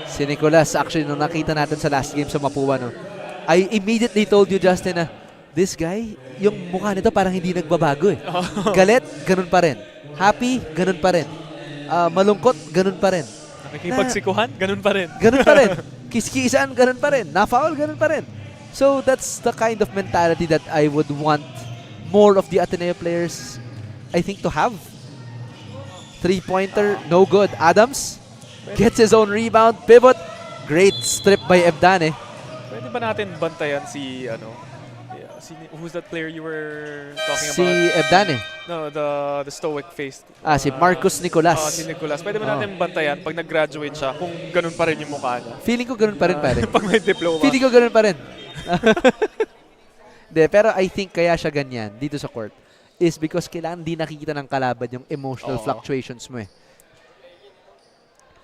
Si Nicolas, actually, nung nakita natin sa last game sa Mapua, no, I immediately told you, Justin, na this guy, yung mukha nito parang hindi nagbabago eh. Galit, ganun pa rin. Happy, ganun pa rin. Malungkot, ganun pa rin. Nakikipagsikuhan, ganun pa rin. Ganun pa rin. Kiskisan, ganun pa rin. Na-foul, ganun pa rin. So that's the kind of mentality that I would want more of the Ateneo players, I think, to have. Three-pointer, no good. Adams gets his own rebound, pivot. Great strip by Evdane. Pwede ba natin bantayan si, who's that player you were talking about? Si Evdane. No, the stoic face. Si Marcus Nicolas. Si Nicolas. Pwede ba natin bantayan pag nag-graduate siya kung ganun pa rin yung mukha niya? Feeling ko ganun pa rin, pare. Pag may diploma. Feeling ko ganun pa rin. De, pero I think kaya siya ganyan dito sa court is because kailangan di nakikita ng kalaban yung emotional fluctuations mo eh.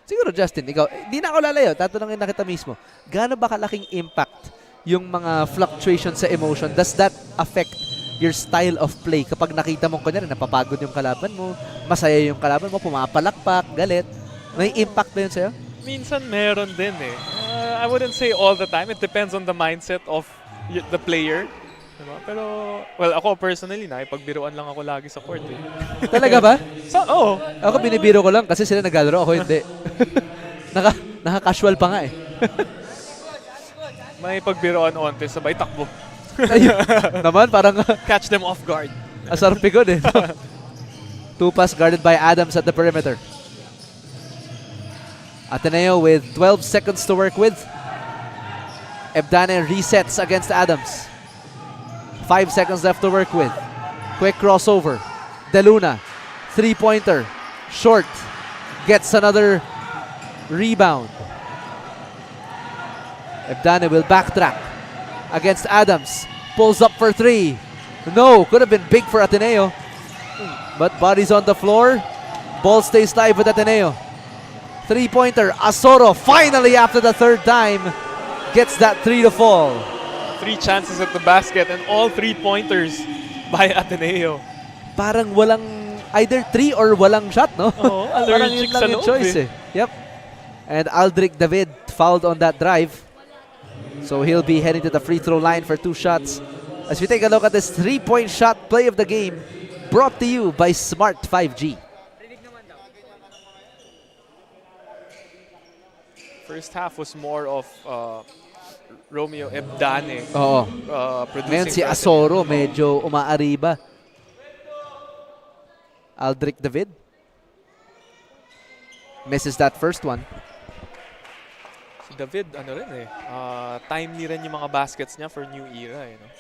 Siguro, Justin, ikaw, di na ako lalayo, tatanungin na kita mismo. Gaano ba kalaking impact yung mga fluctuations sa emotion? Does that affect your style of play? Kapag nakita mo, kunyari, napapagod yung kalaban mo, masaya yung kalaban mo, pumapalakpak, galit, may impact ba yun sa'yo? Minsan meron din eh. I wouldn't say all the time. It depends on the mindset of the player. Diba? Pero, well, ako personally, nakipagbiruan lang ako lagi sa court eh. Talaga ba? Oo. Ako binibiro ko lang kasi sila naglalaro, ako hindi. Naka-casual pa nga eh. May pagbiruan onte, sabay takbo. Naman, parang Catch them off guard. asar pikon eh. Tupas guarded by Adams at the perimeter. Ateneo with 12 seconds to work with. Evdane resets against Adams. 5 seconds left to work with. Quick crossover. De Luna. Three-pointer. Short. Gets another rebound. Evdane will backtrack against Adams. Pulls up for three. No, could have been big for Ateneo. But bodies on the floor. Ball stays live with Ateneo. Three-pointer. Asoro finally after the third time gets that three to fall. 3 chances at the basket and all 3-pointers by Ateneo. Parang walang either 3 or walang shot, no? Oo, Parang yun allergic sa lang yung loob choice eh. Yep. And Aldrich David fouled on that drive. So he'll be heading to the free throw line for 2 shots. As we take a look at this 3-point shot play of the game, brought to you by Smart 5G. First half was more of Romeo Evdane Oo. producing. Ngayon si for Asoro medyo umaariba. Aldrich David misses that first one. Si David, ano rin eh, timely rin yung mga baskets niya for New Era. You know?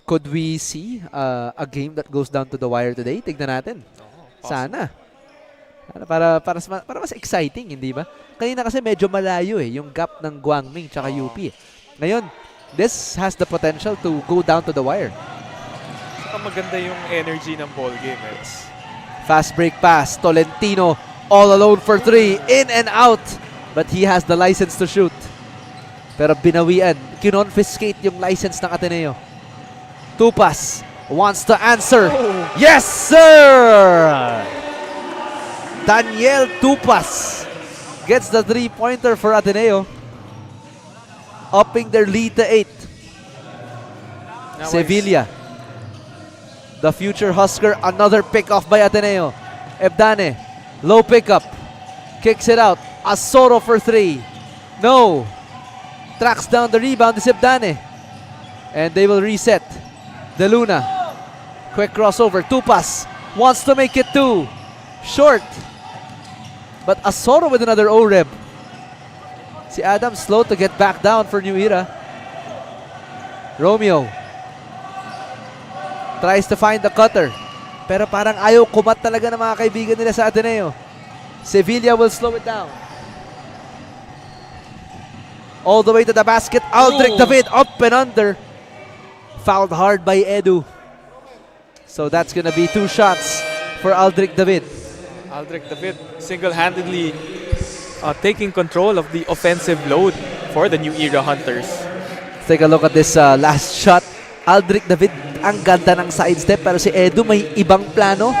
Could we see a game that goes down to the wire today? Tignan natin. Sana. Para mas exciting, hindi ba? Kanina kasi medyo malayo eh, yung gap ng Guangming tsaka UP. Ngayon, this has the potential to go down to the wire. Saka maganda yung energy ng ball game. Fast break pass, Tolentino all alone for three, in and out. But he has the license to shoot. Pero binawian, kinonfiscate yung license ng Ateneo. Tupas, wants to answer. Yes, sir! Daniel Tupas gets the 3-pointer for Ateneo, upping their lead to 8. Sevilla, the future Husker, another pick-off by Ateneo. Ebdane, low pickup, kicks it out. Asoro for 3. No. Tracks down the rebound is Ebdane. And they will reset. De Luna, quick crossover. Tupas wants to make it 2. Short. But Asoro with another O-reb. Si Adam slow to get back down for New Era. Romeo tries to find the cutter. Pero parang ayaw kumat talaga ng mga kaibigan nila sa Ateneo. Sevilla will slow it down. All the way to the basket. Aldrich David up and under. Fouled hard by Edu. So that's gonna be 2 shots for Aldrich David. Aldrich David single-handedly taking control of the offensive load for the New Era Hunters. Let's take a look at this last shot. Aldrich David, ang ganda ng sidestep, pero si Edu may ibang plano.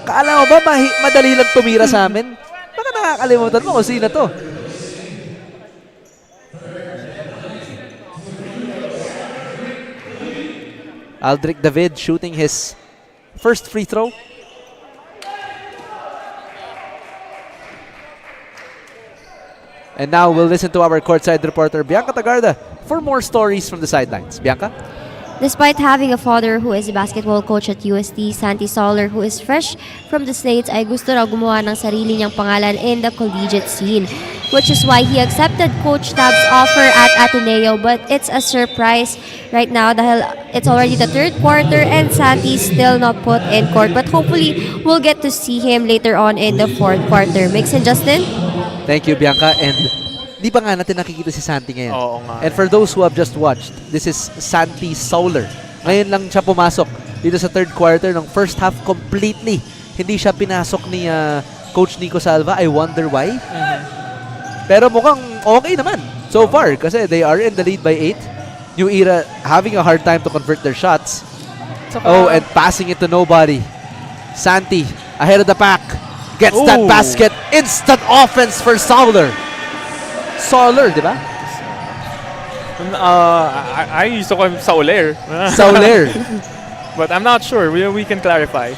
Kaala mo ba madali lang tumira sa amin? Baka nakakalimutan mo kung sino to. Aldrich David shooting his first free throw. And now we'll listen to our courtside reporter, Bianca Tagarda, for more stories from the sidelines. Bianca? Despite having a father who is a basketball coach at UST, Santi Soler, who is fresh from the States, ay gusto raw gumawa ng sarili niyang pangalan in the collegiate scene, which is why he accepted Coach Tab's offer at Ateneo. But it's a surprise right now dahil it's already the 3rd quarter and Santi's still not put in court. But hopefully, we'll get to see him later on in the 4th quarter. Mix and Justin? Thank you, Bianca. And di ba nga natin nakikita si Santi ngayon? Oo nga. And for those who have just watched, this is Santi Soler. Ngayon lang siya pumasok dito sa 3rd quarter ng first half completely. Hindi siya pinasok ni Coach Nico Salva. I wonder why. Pero mukhang okay naman so far kasi they are in the lead by 8. New Era having a hard time to convert their shots. And passing it to nobody. Santi ahead of the pack. Gets that basket. Instant offense for Soler. Soler, di ba? I used to call him Soler. Soler. But I'm not sure. We can clarify.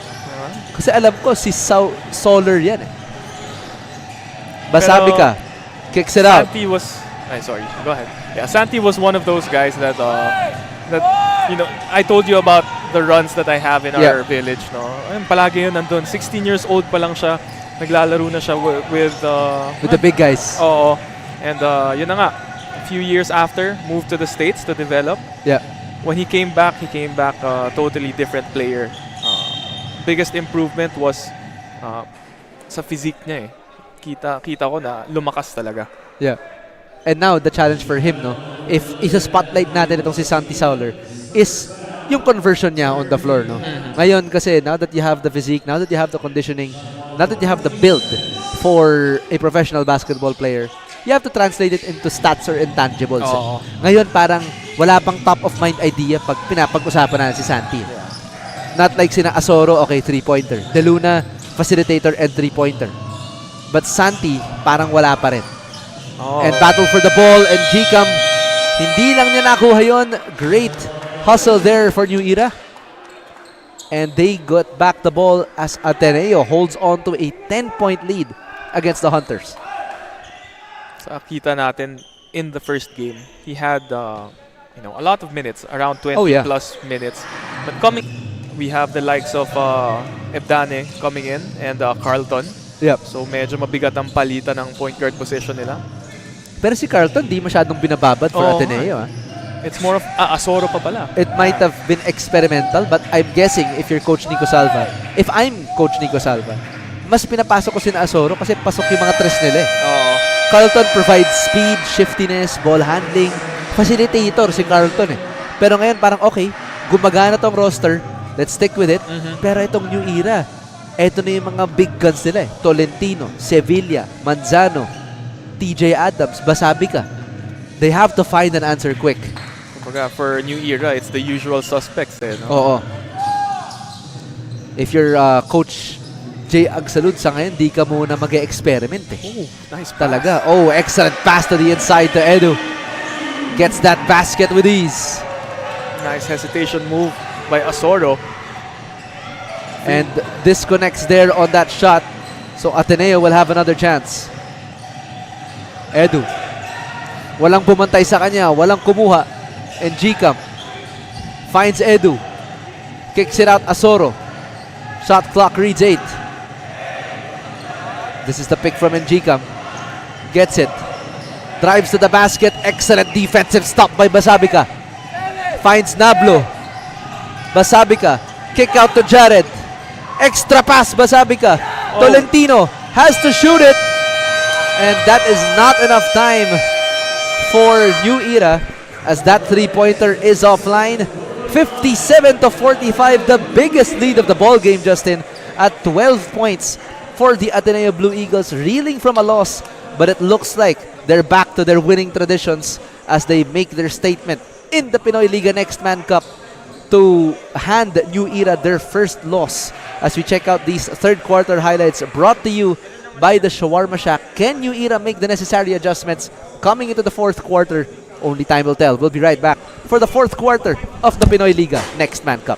Kasi alam ko si Soler yan eh. Basabi ka. Kicks it out. Santi was... sorry. Go ahead. Yeah, Santi was one of those guys that I told you about the runs that I have in our village. No? Ayun, palagi yun nandun. 16 years old pa lang siya. Naglalaro na siya with the big guys. Oo. And yun na nga. A few years after, moved to the States to develop. Yeah. When he came back a totally different player. Biggest improvement was sa physique niya eh. Kita ko na lumakas talaga. Yeah. And now, the challenge for him, no? If isa spotlight natin itong si Santi Soler, is yung conversion niya on the floor, no? Ngayon kasi, now that you have the physique, now that you have the conditioning, now that you have the build for a professional basketball player, you have to translate it into stats or intangibles. Ngayon, parang wala pang top-of-mind idea pag pinapag-usapan na si Santi. Not like sina Asoro, okay, 3-pointer. De Luna, facilitator and 3-pointer. But Santi, parang wala pa rin. And battle for the ball, and Gcam, hindi lang niya nakuha yun. Great hustle there for New Era. And they got back the ball as Ateneo holds on to a 10-point lead against the Hunters. Sa kita natin in the first game, he had a lot of minutes, around 20 plus minutes. But we have the likes of Ebdane coming in and Carlton. Yep. So medyo mabigat ang palitan ng point guard position nila. Pero si Carlton, di masyadong binababad for Ateneo. It's more of Asoro pa pala. It might have been experimental, but I'm guessing if you're Coach Nico Salva, if I'm Coach Nico Salva, mas pinapasok ko si Asoro kasi pasok yung mga tres nila eh. Carlton provides speed, shiftiness, ball handling, facilitator si Carlton eh. Pero ngayon parang okay, gumagana tong roster, let's stick with it. Pero itong New Era, eto na yung mga big guns nila eh. Tolentino, Sevilla, Manzano, TJ Adams, Basabi ka. They have to find an answer quick. Kumbaga, for New Era, it's the usual suspects eh, no? Oo. if you're Coach Jay Agsalud sa ngayon, di ka muna mag-experiment eh. Oh, nice pass. Talaga. Oh, excellent pass to the inside to Edu. Gets that basket with ease. Nice hesitation move by Asoro. And disconnects there on that shot. So Ateneo will have another chance. Edu. Walang pumantay sa kanya. Walang kumuha. And Gcam finds Edu. Kicks it out Asoro. Shot clock reads 8. This is the pick from Njikam. Gets it. Drives to the basket. Excellent defensive stop by Basabika. Finds Nablo. Basabika. Kick out to Jared. Extra pass Basabika. Tolentino has to shoot it. And that is not enough time for New Era as that three-pointer is offline. 57-45, the biggest lead of the ball game, Justin, at 12 points for the Ateneo Blue Eagles, reeling from a loss, but it looks like they're back to their winning traditions as they make their statement in the Pinoyliga Next Man Cup to hand New Era their first loss. As we check out these third quarter highlights brought to you by the Shawarma Shack. Can New Era make the necessary adjustments coming into the fourth quarter? Only time will tell. We'll be right back for the fourth quarter of the Pinoyliga Next Man Cup.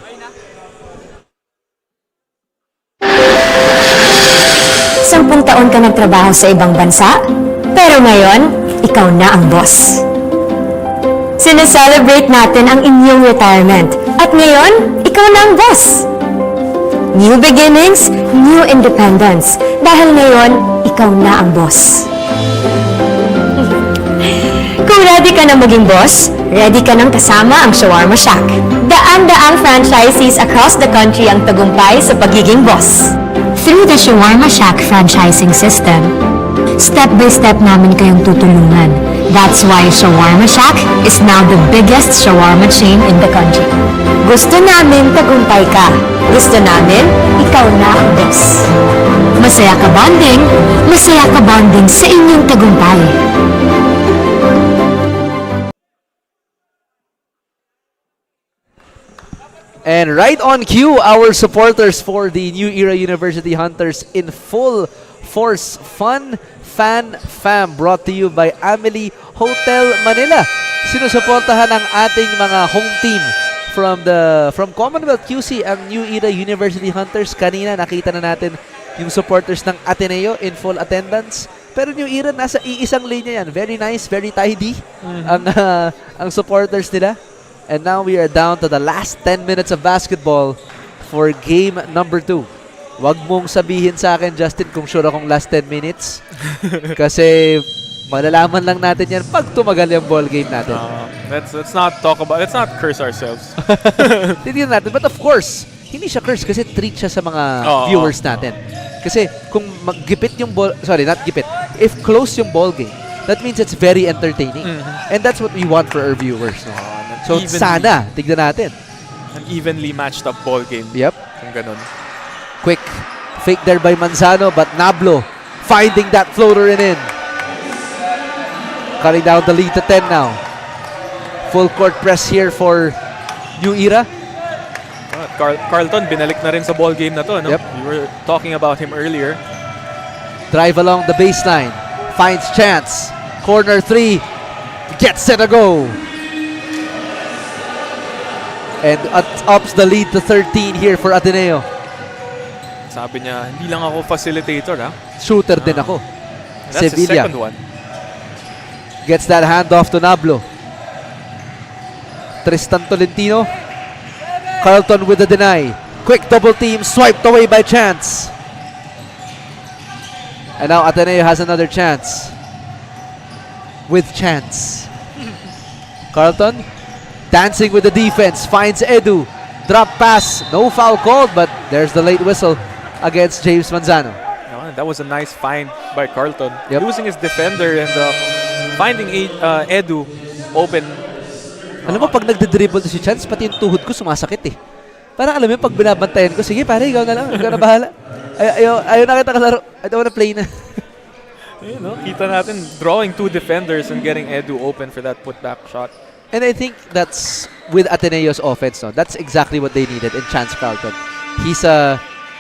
Sampung taon ka nagtrabaho sa ibang bansa, pero ngayon, ikaw na ang boss. Sineselebrate natin ang inyong retirement, at ngayon, ikaw na ang boss. New beginnings, new independence, dahil ngayon, ikaw na ang boss. Kung ready ka na maging boss, ready ka nang kasama ang Shawarma Shack. Daan-daang franchisees across the country ang tagumpay sa pagiging boss. Through the Shawarma Shack franchising system, step-by-step namin kayong tutulungan. That's why Shawarma Shack is now the biggest shawarma chain in the country. Gusto namin tagumpay ka. Gusto namin, ikaw na ang boss. Masaya ka bonding sa inyong tagumpay. And right on cue, our supporters for the New Era University Hunters in full force. Fun Fan Fam brought to you by Amelie Hotel Manila. Sinusuportahan ang ating mga home team from Commonwealth QC ang New Era University Hunters. Kanina nakita na natin yung supporters ng Ateneo in full attendance. Pero New Era nasa iisang linya yan. Very nice, very tidy ang supporters nila. And now we are down to the last 10 minutes of basketball for game number 2. Wag mong sabihin sa akin, Justin, kung sure akong last 10 minutes. Kasi malalaman lang natin yan pag tumagal yung ball game natin. Let's not talk about, let's not curse ourselves. Tignan natin. But of course, hindi siya curse kasi treat siya sa mga viewers natin. Kasi kung maggipit yung ball, sorry, not gipit. If close yung ball game, that means it's very entertaining. And that's what we want for our viewers. No? So sana, tignan natin. An evenly matched up ball game. Yep. Kung ganun. Quick fake there by Manzano, but Nablo finding that floater in. Cutting down the lead to 10 now. Full court press here for New Era. Carlton, binalik na rin sa ball game na to. No? Yep. We were talking about him earlier. Drive along the baseline. Finds chance. Corner 3. Gets it a go. And ups the lead to 13 here for Ateneo. Sabi niya, hindi lang ako facilitator, ha? Shooter din ako. That's the Sevilla second one. gets that handoff to Nablo. Tristan Tolentino. Carlton with the deny. Quick double team, swiped away by Chance. And now Ateneo has another chance. With Chance. Carlton dancing with the defense, finds Edu. Drop pass, no foul called, but there's the late whistle against James Manzano. That was a nice find by Carlton. Yep. Losing his defender and finding Edu open. Alam mo, pag nagdidribble si Chance, pati yung tuhod ko sumasakit eh. Parang alam mo, pag binabantayan ko, sige pare, ikaw na lang, ikaw na bahala. Ayaw na kita kalaro. I don't wanna play na. You know, kita natin drawing two defenders and getting Edu open for that putback shot. And I think that's with Ateneo's offense. No? That's exactly what they needed in Chance Carlton. He's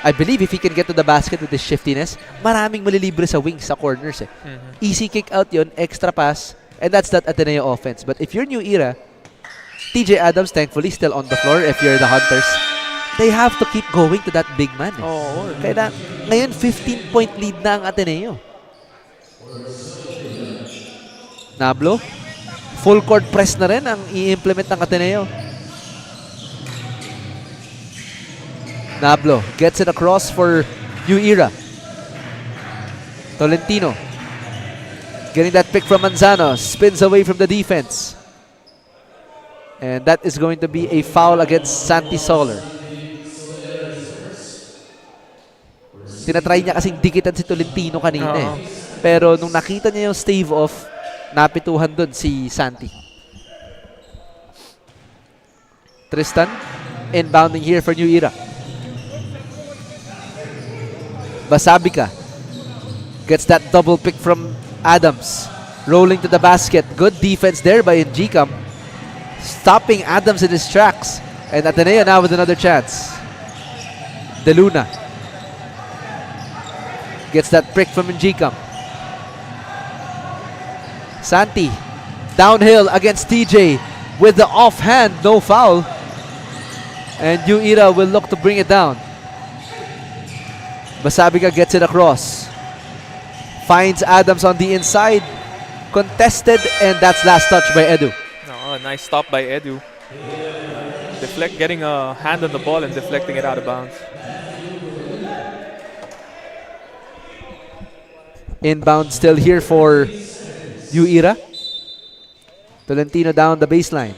I believe if he can get to the basket with his shiftiness, maraming malilibre sa wings, sa corners eh. Easy kick out yun, extra pass, and that's that Ateneo offense. But if you're New Era, TJ Adams thankfully still on the floor. If you're the Hunters, they have to keep going to that big man. Kaya ngayon 15-point lead na ang Ateneo. Nablo, full court press na rin ang i-implement ng Ateneo. Nablo gets it across for New Era. Tolentino getting that pick from Manzano, spins away from the defense. And that is going to be a foul against Santi Soler. Tinatry niya kasing dikitan si Tolentino kanina eh. Pero nung nakita niya yung stave off, napituhan dun si Santi. Tristan inbounding here for New Era. Basabika gets that double pick from Adams. Rolling to the basket. Good defense there by Njikam. Stopping Adams in his tracks. And Ateneo now with another chance. De Luna gets that pick from Njikam. Santi downhill against TJ with the offhand, no foul. And New Era will look to bring it down. Basabika gets it across. Finds Adams on the inside. Contested, and that's last touch by Edu. Nice stop by Edu. Getting a hand on the ball and deflecting it out of bounds. Inbound still here for New Era. Tolentino down the baseline.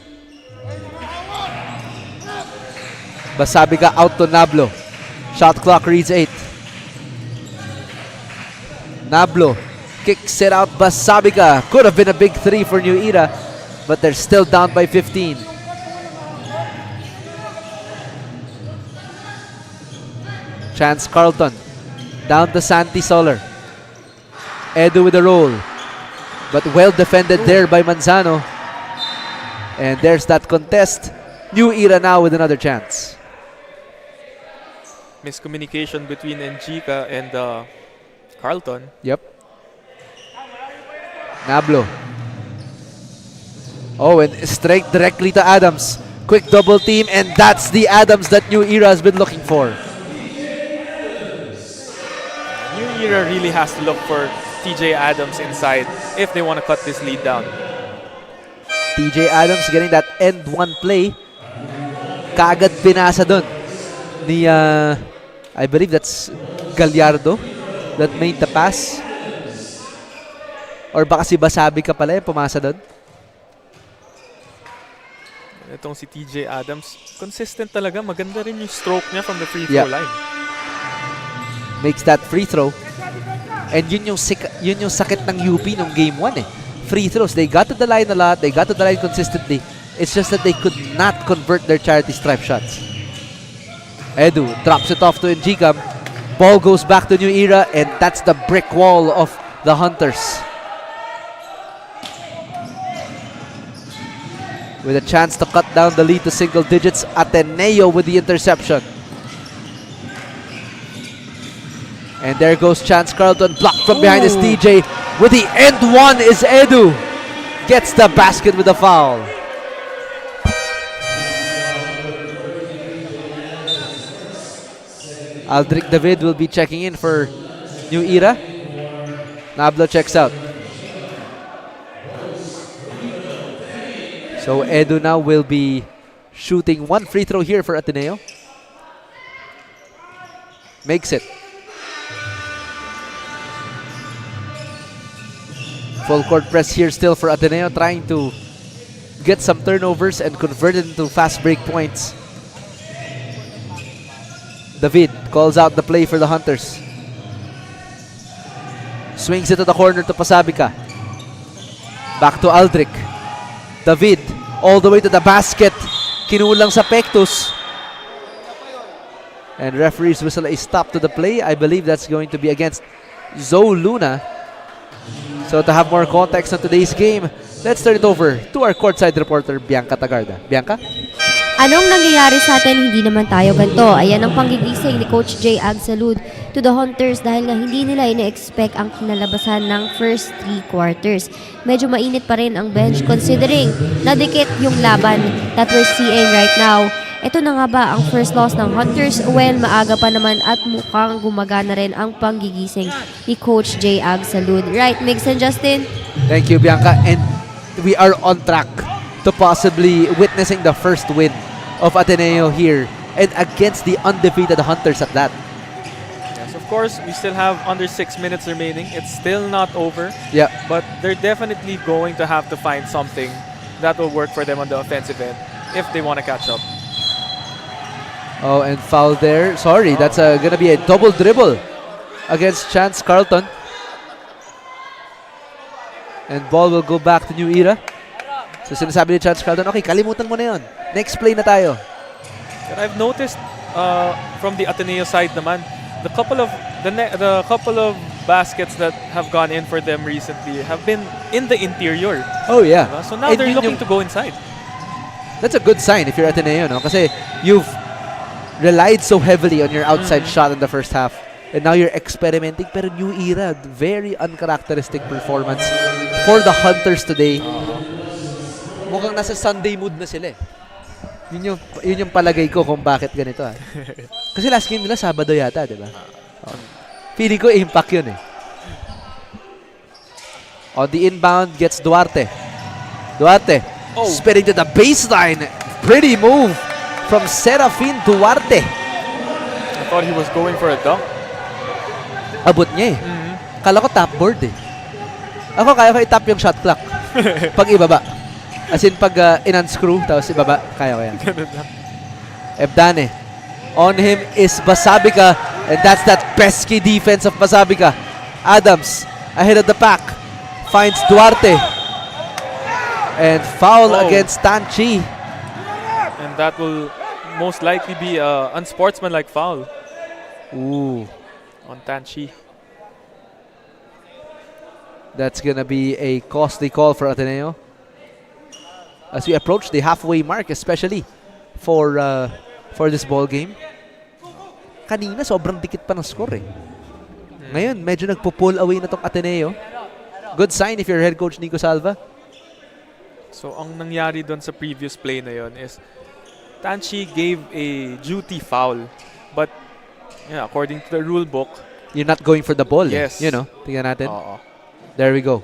Basabika out to Nablo. Shot clock reads 8. Nablo kicks it out. Basabika. Could have been a big 3 for New Era, but they're still down by 15. Chance Carlton. Down to Santi Soler. Edu with a roll. But well defended there by Manzano. And there's that contest. New Era now with another chance. Miscommunication between Njika and Carlton. Yep. Nablo. Oh, and straight directly to Adams. Quick double team, and that's the Adams that New Era has been looking for. New Era really has to look for TJ Adams inside if they want to cut this lead down. TJ Adams getting that end one play. Kaagad pinasa dun ni, I believe that's Gallardo that made the pass. Or baka si Basabika pala yung pumasa dun. Itong si TJ Adams, consistent talaga. Maganda rin yung stroke niya from the free throw line. Makes that free throw. And yun yung sakit ng UP nung game 1 eh. Free throws. They got to the line a lot. They got to the line consistently. It's just that they could not convert their charity stripe shots. Edu drops it off to Njikam. Ball goes back to New Era, and that's the brick wall of the Hunters. With a chance to cut down the lead to single digits, Ateneo with the interception. And there goes Chance Carlton, blocked from behind is TJ. With the end one is Edu. Gets the basket with a foul. Aldrich David will be checking in for New Era. Nablo checks out. So Edu now will be shooting one free throw here for Ateneo. Makes it. Full court press here still for Ateneo, trying to get some turnovers and convert it into fast break points. David calls out the play for the Hunters. Swings it to the corner to Pasabika. Back to Aldrich. David all the way to the basket. Kinulang sa pectus. And referee's whistle a stop to the play. I believe that's going to be against Zoe Luna. So to have more context on today's game, let's turn it over to our courtside reporter, Bianca Tagarda. Bianca? Anong nangyayari sa atin? Hindi naman tayo ganito. Ayan ang panggigising ni Coach J. Agsalud to the Hunters dahil nga hindi nila ina-expect ang kinalabasan ng first 3 quarters. Medyo mainit pa rin ang bench considering nadikit yung laban that we're seeing right now. Ito na nga ba ang first loss ng Hunters? Well, maaga pa naman at mukhang gumagana rin ang panggigising ni Coach J. Agsalud. Right, Migs and Justin? Thank you, Bianca. And we are on track to possibly witnessing the first win of Ateneo here and against the undefeated Hunters at that. Yes, of course, we still have under 6 minutes remaining. It's still not over. Yeah. But they're definitely going to have to find something that will work for them on the offensive end if they want to catch up. Oh, and foul there. Sorry, that's gonna be a double dribble against Chance Carlton. And ball will go back to New Era. So sinasabi ni Chance Carlton, okay, kalimutan mo na yun. Next play na tayo. And I've noticed from the Ateneo side naman, the couple of baskets that have gone in for them recently have been in the interior. Oh, yeah. So now And they're yun looking yung- to go inside. That's a good sign if you're Ateneo, no? Kasi you've relied so heavily on your outside shot in the first half. And now you're experimenting. Pero New Era, very uncharacteristic performance for the Hunters today. Mukhang nasa Sunday mood na sila eh. Yun yung palagay ko kung bakit ganito. Kasi last game nila, Sabado yata, di ba? Oh. Feeling ko impact yun eh. On the inbound gets Duarte. Duarte spinning to the baseline. Pretty move from Serafin Duarte. I thought he was going for a dunk. Abot niya eh. Kala ko top board eh. Ako kaya ko i-tap yung shot clock. Pag ibaba. As in pag in-unscrew, tapos ibaba, kaya ko yan. Ebdane. On him is Basabika. And that's that pesky defense of Basabika. Adams, ahead of the pack. Finds Duarte. And foul against Tanchi. And that will most likely be an unsportsmanlike foul Ooh. on Tanchi. That's gonna be a costly call for Ateneo. As we approach the halfway mark, especially for this ball game. Kanina, sobrang dikit pa ng score eh. Ngayon, medyo nagpo-pull away na tong Ateneo. Good sign if you're head coach Nico Salva. So ang nangyari doon sa previous play na yon is Tanchi gave a duty foul. But yeah, according to the rule book, You're not going for the ball. Yes. Eh. You know, tingnan natin. oo. There we go.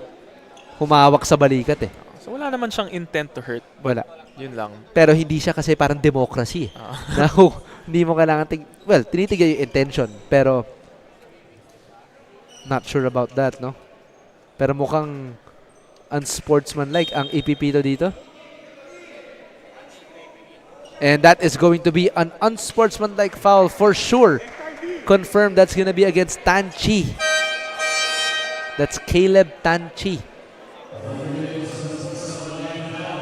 Humawak sa balikat eh. So wala naman siyang intent to hurt. Wala. Yun lang. Pero hindi siya kasi parang democracy. Na hindi mo kailangan tinitigyan yung intention. Pero not sure about that, no? Pero mukhang unsportsmanlike ang ipipito dito. And that is going to be an unsportsmanlike foul for sure. Confirmed that's gonna be against Tanchi. That's Caleb Tanchi.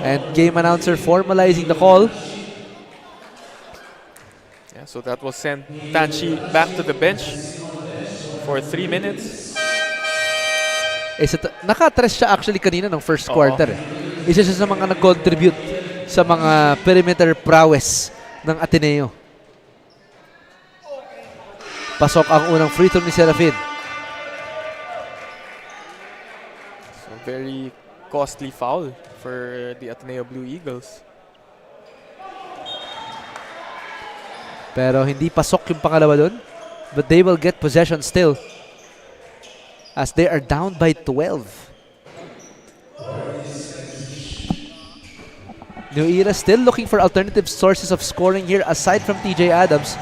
And game announcer formalizing the call. Yeah, so that will send Tanchi back to the bench for 3 minutes. Naka-tres siya actually kanina ng first quarter. Eh. Isa siya sa mga nag-contribute sa mga perimeter prowess ng Ateneo. Pasok ang unang free throw ni Serafin. So very costly foul for the Ateneo Blue Eagles. Pero hindi pasok yung pangalawa doon. But they will get possession still. As they are down by 12. New Era still looking for alternative sources of scoring here aside from TJ Adams.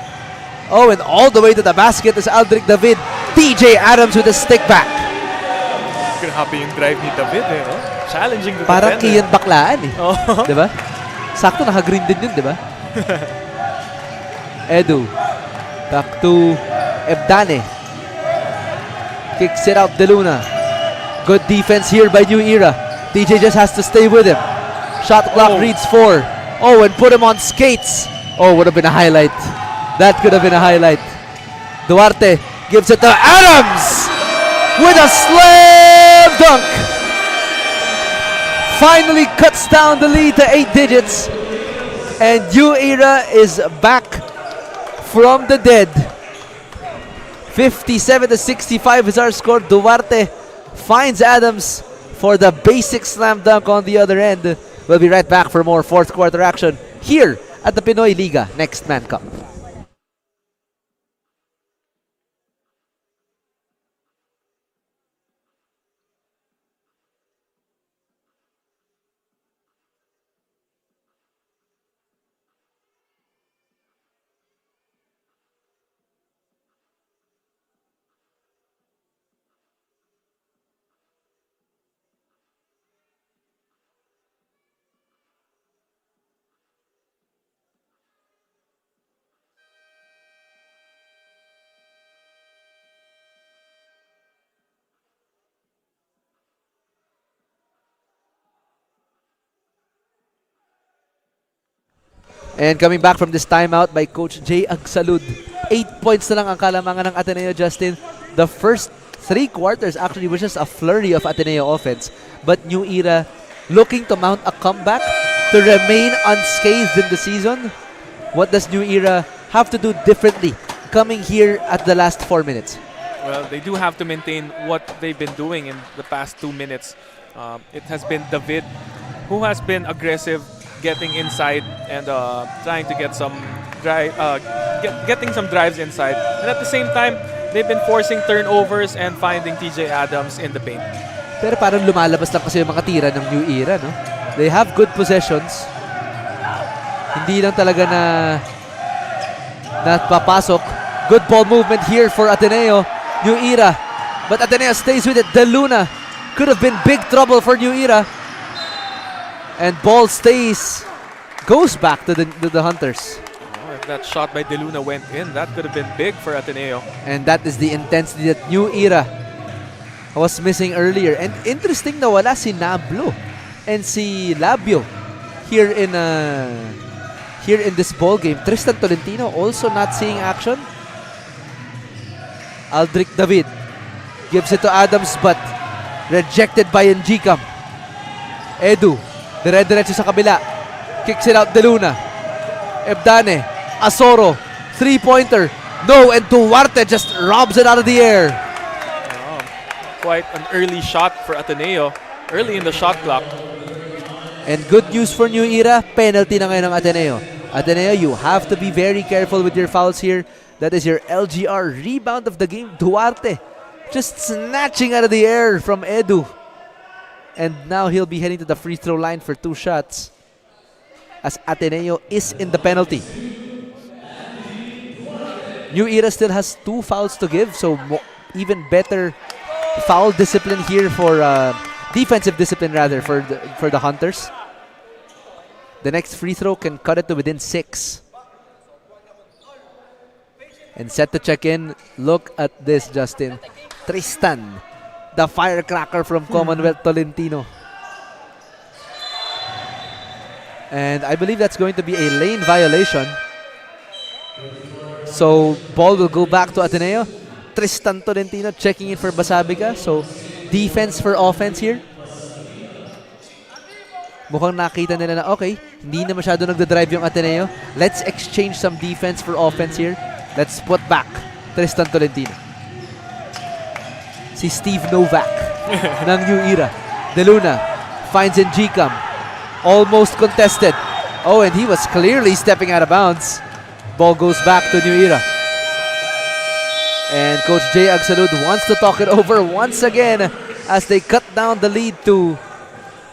Oh, and all the way to the basket is Aldric David. TJ Adams with a stick back. Grabe yung drive ni David eh. No? Challenging the Parang defender. Kian Baklaan eh. Oh. Diba? Sakto, naka-green din yun, diba? Edu. Back to Ebdane. Kicks it out, De Luna. Good defense here by New Era. TJ just has to stay with him. Shot clock reads 4. Oh, and put him on skates. Oh, would have been a highlight. That could have been a highlight. Duarte gives it to Adams with a slam dunk. Finally cuts down the lead to 8 digits. And New Era is back from the dead. 57-65 is our score. Duarte finds Adams for the basic slam dunk on the other end. We'll be right back for more fourth quarter action here at the Pinoyliga Next Man Cup. And coming back from this timeout by Coach Jay Agsalud. 8 points na lang ang kalamangan ng Ateneo, Justin. The first 3 quarters actually was just a flurry of Ateneo offense. But New Era looking to mount a comeback to remain unscathed in the season. What does New Era have to do differently coming here at the last 4 minutes? Well, they do have to maintain what they've been doing in the past 2 minutes. It has been David who has been aggressive, getting inside and trying to get some getting some drives inside. And at the same time, they've been forcing turnovers and finding TJ Adams in the paint. Pero parang lumalabas lang kasi yung mga tira ng New Era, no? They have good possessions. Hindi lang talaga na papasok. Good ball movement here for Ateneo. New Era. But Ateneo stays with it. De Luna could have been big trouble for New Era. And ball goes back to the Hunters. Oh, if that shot by De Luna went in, that could have been big for Ateneo. And that is the intensity that New Era was missing earlier. And interesting na wala si Nablo and si Labio here in this ball game. Tristan Tolentino also not seeing action. Aldrich David gives it to Adams but rejected by Njikam. Edu dire-diretso sa kabila. Kicks it out De Luna. Ebdane. Asoro. 3-pointer. No, and Duarte just robs it out of the air. Quite an early shot for Ateneo. Early in the shot clock. And good news for New Era, penalty na ngayon ng Ateneo. Ateneo, you have to be very careful with your fouls here. That is your LGR rebound of the game. Duarte just snatching out of the air from Edu. And now he'll be heading to the free throw line for 2 shots as Ateneo is in the penalty. New Era still has 2 fouls to give, so even better foul discipline here for defensive discipline rather for the Hunters. The next free throw can cut it to within 6. And set to check in. Look at this, Justin. Tristan, the firecracker from Commonwealth Tolentino. And I believe that's going to be a lane violation. So ball will go back to Ateneo. Tristan Tolentino checking in for Basabiga. So defense for offense here. Mukhang nakita nila na okay, hindi na masyado nagdadrive yung Ateneo. Let's exchange some defense for offense here. Let's put back Tristan Tolentino. Si Steve Novak ng New Era. De Luna finds Njikam. Almost contested. Oh, and he was clearly stepping out of bounds. Ball goes back to New Era. And Coach Jay Agsalud wants to talk it over once again as they cut down the lead to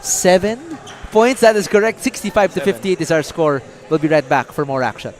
7 points. That is correct. 65-58 is our score. We'll be right back for more action.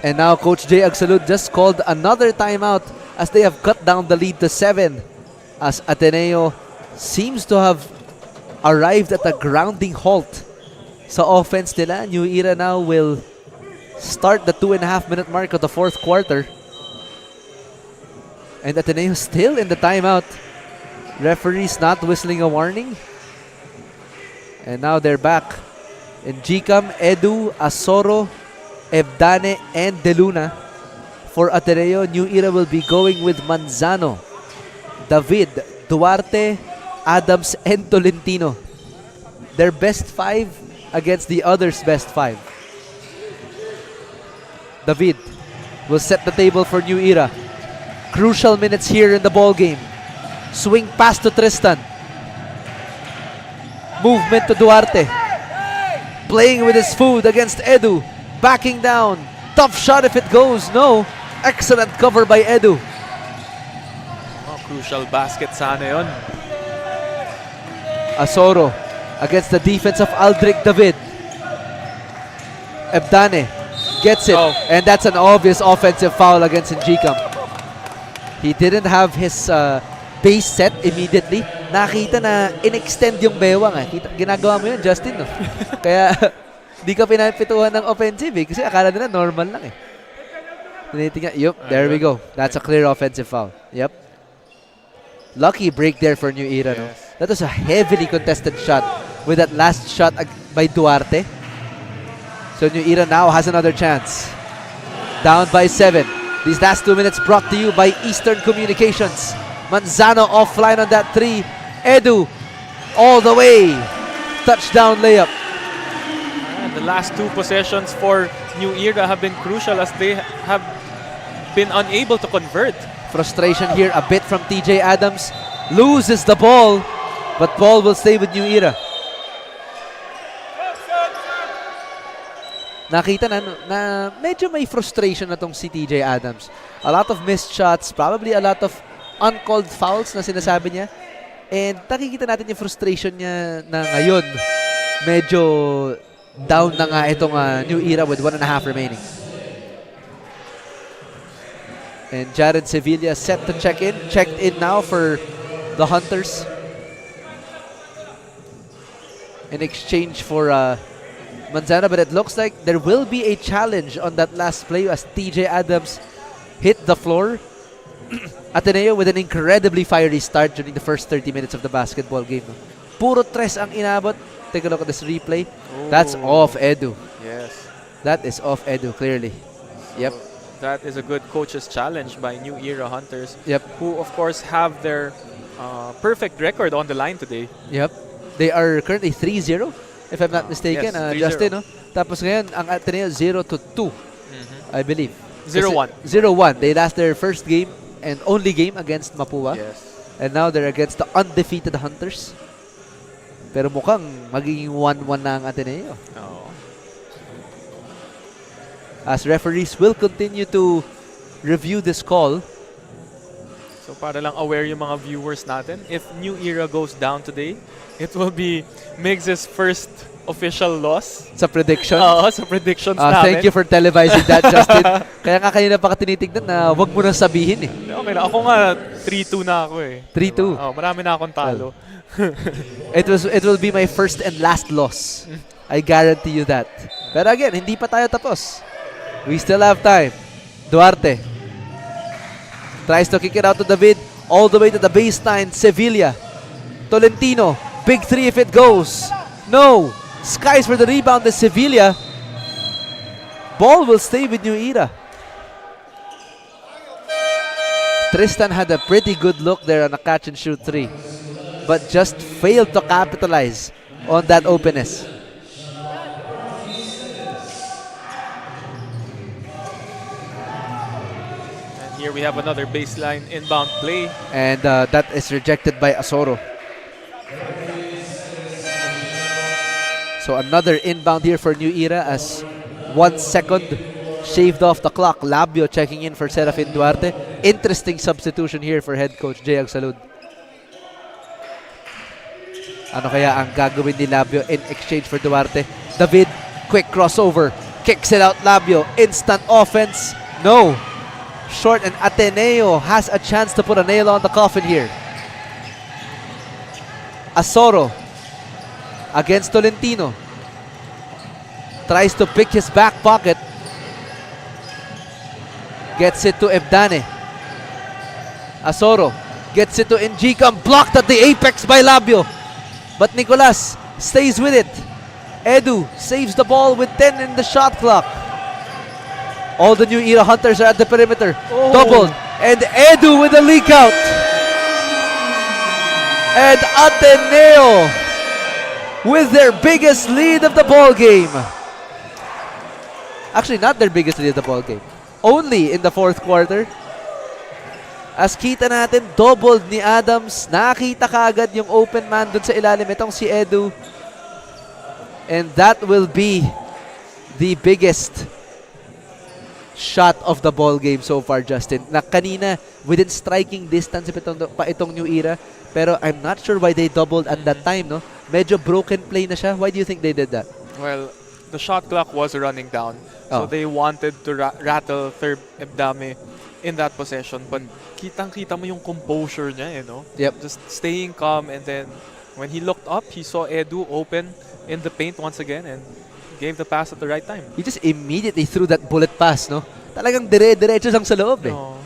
And now Coach Jay Agsalud just called another timeout as they have cut down the lead to 7, as Ateneo seems to have arrived at a grounding halt sa offense nila. New Era now will start the 2.5-minute mark of the fourth quarter. And Ateneo still in the timeout. Referees not whistling a warning. And now they're back. In Gcam, Edu, Asoro, Ebdane, and Deluna. For Ateneo, New Era will be going with Manzano, David, Duarte, Adams, and Tolentino. Their best 5 against the others' best 5. David will set the table for New Era. Crucial minutes here in the ball game. Swing pass to Tristan. Movement to Duarte. Playing with his food against Edu. Backing down. Tough shot if it goes. No. Excellent cover by Edu. Oh, crucial basket sana yun. Asoro against the defense of Aldrich David. Ebdane gets it. Oh. And that's an obvious offensive foul against Njikam. He didn't have his base set immediately. Nakita na in-extend yung bewang. Ginagawa mo yun, Justin. No? Kaya di ka pinapituhan ng offensive kasi akala nila normal lang eh. Tinitingnan. Yup, there we go. That's a clear offensive foul. Yep. Lucky break there for New Era. No? That was a heavily contested shot with that last shot by Duarte. So New Era now has another chance. Down by 7. These last 2 minutes brought to you by Eastern Communications. Manzano offline on that 3. Edu all the way. Touchdown layup. And the last 2 possessions for New Era have been crucial as they have been unable to convert. Frustration here a bit from TJ Adams. Loses the ball, but ball will stay with New Era. Nakita na medyo may frustration na tong si TJ Adams. A lot of missed shots, probably a lot of uncalled fouls na sinasabi niya. And nakikita natin yung frustration niya na ngayon. Medyo down na nga itong New Era with 1.5 remaining. And Jared Sevilla set to check in. Checked in now for the Hunters. In exchange for Manzano, but it looks like there will be a challenge on that last play as TJ Adams hit the floor. Ateneo with an incredibly fiery start during the first 30 minutes of the basketball game. Puro tres ang inabot. Take a look at this replay. Oh. That's off Edu. Yes. That is off Edu, clearly. Yep. That is a good coach's challenge by New Era Hunters. Yep. Who, of course, have their perfect record on the line today. Yep. They are currently 3-0, if I'm not mistaken. Yes, 3-0. Justin, no? Tapos ngayon, ang Ateneo 0-2, I believe. 0-1. 0-1. They lost their first game and only game against Mapua. Yes. And now they're against the undefeated Hunters. Pero mukhang magiging 1-1 na ang Ateneo. Oh. As referees will continue to review this call. So para lang aware yung mga viewers natin, if New Era goes down today, it will be Migs' first official loss. Sa prediction. Oo, sa predictions namin. Thank you for televising that, Justin. Kaya nga kanina pa ka tinitignan na wag mo na sabihin eh. Okay na. Ako nga, 3-2 na ako eh. 3-2. Oh, marami na akong talo. It will be my first and last loss. I guarantee you that. Pero again, hindi pa tayo tapos. We still have time. Duarte tries to kick it out to David. All the way to the baseline. Sevilla. Tolentino. Big 3 if it goes. No. Skies for the rebound to Sevilla. Ball will stay with New Era. Tristan had a pretty good look there on a catch and shoot 3. But just failed to capitalize on that openness. And here we have another baseline inbound play. And that is rejected by Asoro. So another inbound here for New Era as 1 second shaved off the clock. Labio checking in for Serafin Duarte. Interesting substitution here for head coach Jay Agsalud. Ano kaya ang gagawin ni Labio in exchange for Duarte? David, quick crossover. Kicks it out, Labio. Instant offense. No. Short, and Ateneo has a chance to put a nail on the coffin here. Asoro against Tolentino. Tries to pick his back pocket. Gets it to Ebdane. Asoro gets it to Njikam. Blocked at the apex by Labio. But Nicolas stays with it. Edu saves the ball with 10 in the shot clock. All the New Era Hunters are at the perimeter. Doubled. And Edu with a leak out. And Ateneo with their biggest lead of the ball game. Actually, not their biggest lead of the ball game. Only in the fourth quarter. As kita natin, doubled ni Adams. Nakita kaagad yung open man dun sa ilalim. Itong si Edu. And that will be the biggest shot of the ball game so far, Justin. Na kanina, within striking distance pa itong New Era. Pero I'm not sure why they doubled at that time, no? Medyo broken play na siya. Why do you think they did that? Well, the shot clock was running down. So they wanted to rattle third Ebdame in that possession. But kitang-kita mo yung composure niya, no? Yep. Just staying calm, and then when he looked up, he saw Edu open in the paint once again and gave the pass at the right time. He just immediately threw that bullet pass, no? Talagang dire-diretso lang sa loob, eh. No.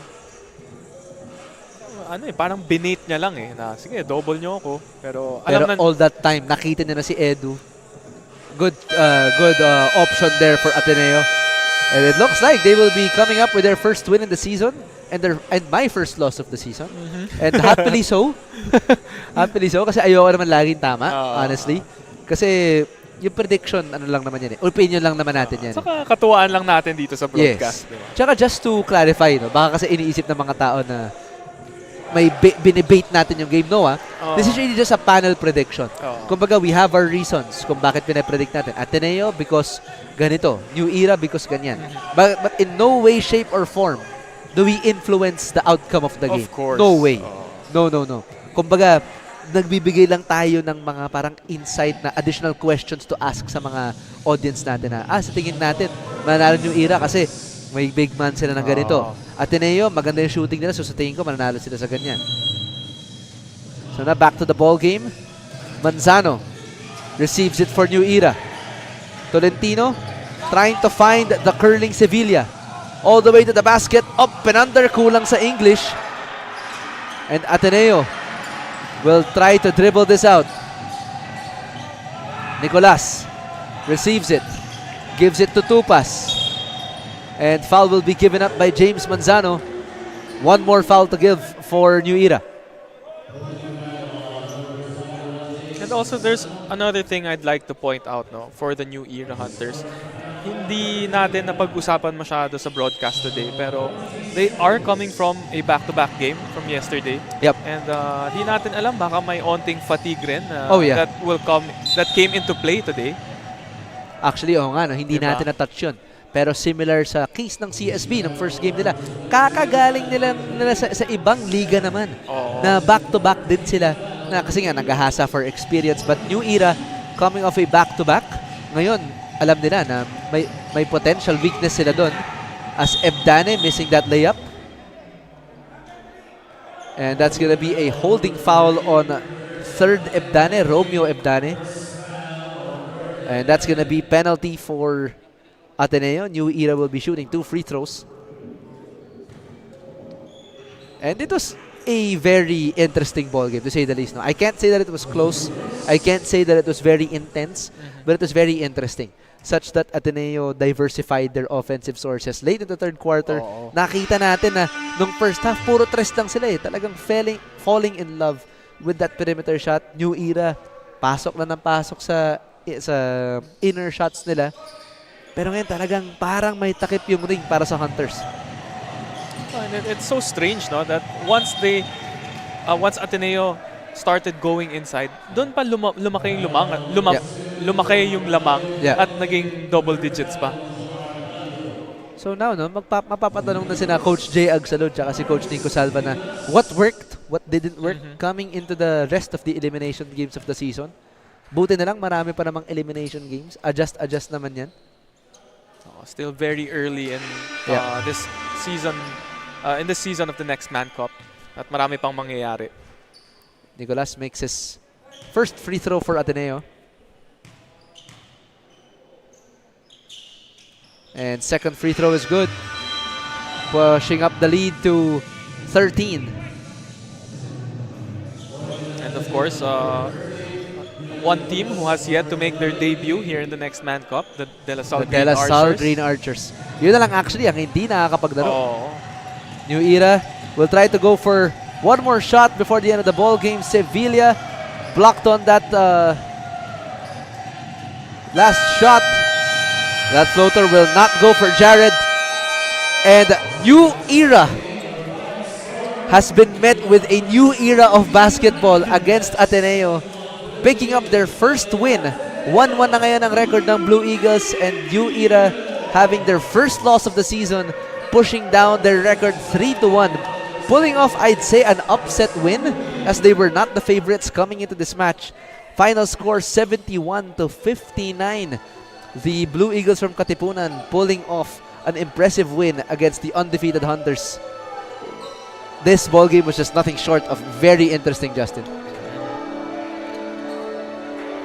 Parang binate niya lang, eh. Na, sige, double niyo ako. Pero all that time, nakita niya na si Edu. Good option there for Ateneo. And it looks like they will be coming up with their first win in the season and my first loss of the season. And happily so. Happily so kasi ayoko naman laging tama, honestly. Kasi yung prediction, ano lang naman yan eh. Opinion lang naman natin yan. Saka katuwaan lang natin dito sa broadcast. Yes. Diba? Tsaka just to clarify, no, baka kasi iniisip ng mga tao na may binibate natin yung game, no? This is really just a panel prediction. Kumbaga, we have our reasons kung bakit pinapredict natin. Ateneo, because ganito. New Era, because ganyan. But in no way, shape, or form do we influence the outcome of the game. Of course. No way. No. Kumbaga, nagbibigay lang tayo ng mga parang insight na additional questions to ask sa mga audience natin na, sa tingin natin, mananalo New Era kasi may big man sila ng ganito. Ateneo, maganda yung shooting nila, so sa tingin ko, mananalo sila sa ganyan. So na back to the ball game. Manzano receives it for New Era. Tolentino trying to find the curling Sevilla. All the way to the basket, up and under, kulang sa English. And Ateneo will try to dribble this out. Nicolas receives it, gives it to Tupas. And foul will be given up by James Manzano. One more foul to give for New Era. And also, there's another thing I'd like to point out, no, for the New Era Hunters. Hindi natin napag-usapan masyado sa broadcast today, pero they are coming from a back-to-back game from yesterday. Yep. And di natin alam, baka may onting fatigue rin that came into play today. Actually, nga, no, hindi natin na-touch yun. Pero similar sa case ng CSB, ng first game nila, kakagaling nila sa ibang liga naman. Na back-to-back din sila. Na, kasi nga, naghahasa for experience. But New Era, coming off a back-to-back, ngayon, alam nila na may potential weakness sila doon. As Ebdane missing that layup. And that's gonna be a holding foul on third Ebdane, Romeo Ebdane. And that's gonna be penalty for Ateneo. New Era will be shooting 2 free throws. And it was a very interesting ball game, to say the least. No, I can't say that it was close. I can't say that it was very intense, but it was very interesting. Such that Ateneo diversified their offensive sources. Late in the third quarter, nakita natin na nung first half, puro tres lang sila eh. Talagang falling in love with that perimeter shot. New Era, pasok na ng pasok sa inner shots nila. Pero ngayon talagang parang may takip yung ring para sa Hunters. And it's so strange, no, that once Ateneo started going inside, doon pa lumaki yung lumaki yung lamang at naging double digits pa. So now, no, mapapatanong na sina Coach Jay Agsalud at si Coach Nico Salva na what worked, what didn't work coming into the rest of the elimination games of the season. Buti na lang marami pa namang elimination games. Adjust naman yan. Still very early in this season, in the season of the Next Man Cup. At marami pang mangyayari. Nicolas makes his first free throw for Ateneo. And second free throw is good. Pushing up the lead to 13. And of course, one team who has yet to make their debut here in the Next Man Cup, the De La Salle The De La Salle Green Archers. Yun na lang actually ang hindi nakakapaglaro. Oh. New Era will try to go for one more shot before the end of the ball game. Sevilla blocked on that last shot. That floater will not go for Jared. And New Era has been met with a new era of basketball against Ateneo, picking up their first win. 1-1 na ngayon ang record ng Blue Eagles, and New Era having their first loss of the season, pushing down their record 3-1. Pulling off, I'd say, an upset win as they were not the favorites coming into this match. Final score 71-59. The Blue Eagles from Katipunan pulling off an impressive win against the undefeated Hunters. This ball game was just nothing short of very interesting, Justin.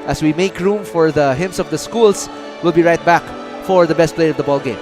As we make room for the hymns of the schools, we'll be right back for the best player of the ball game.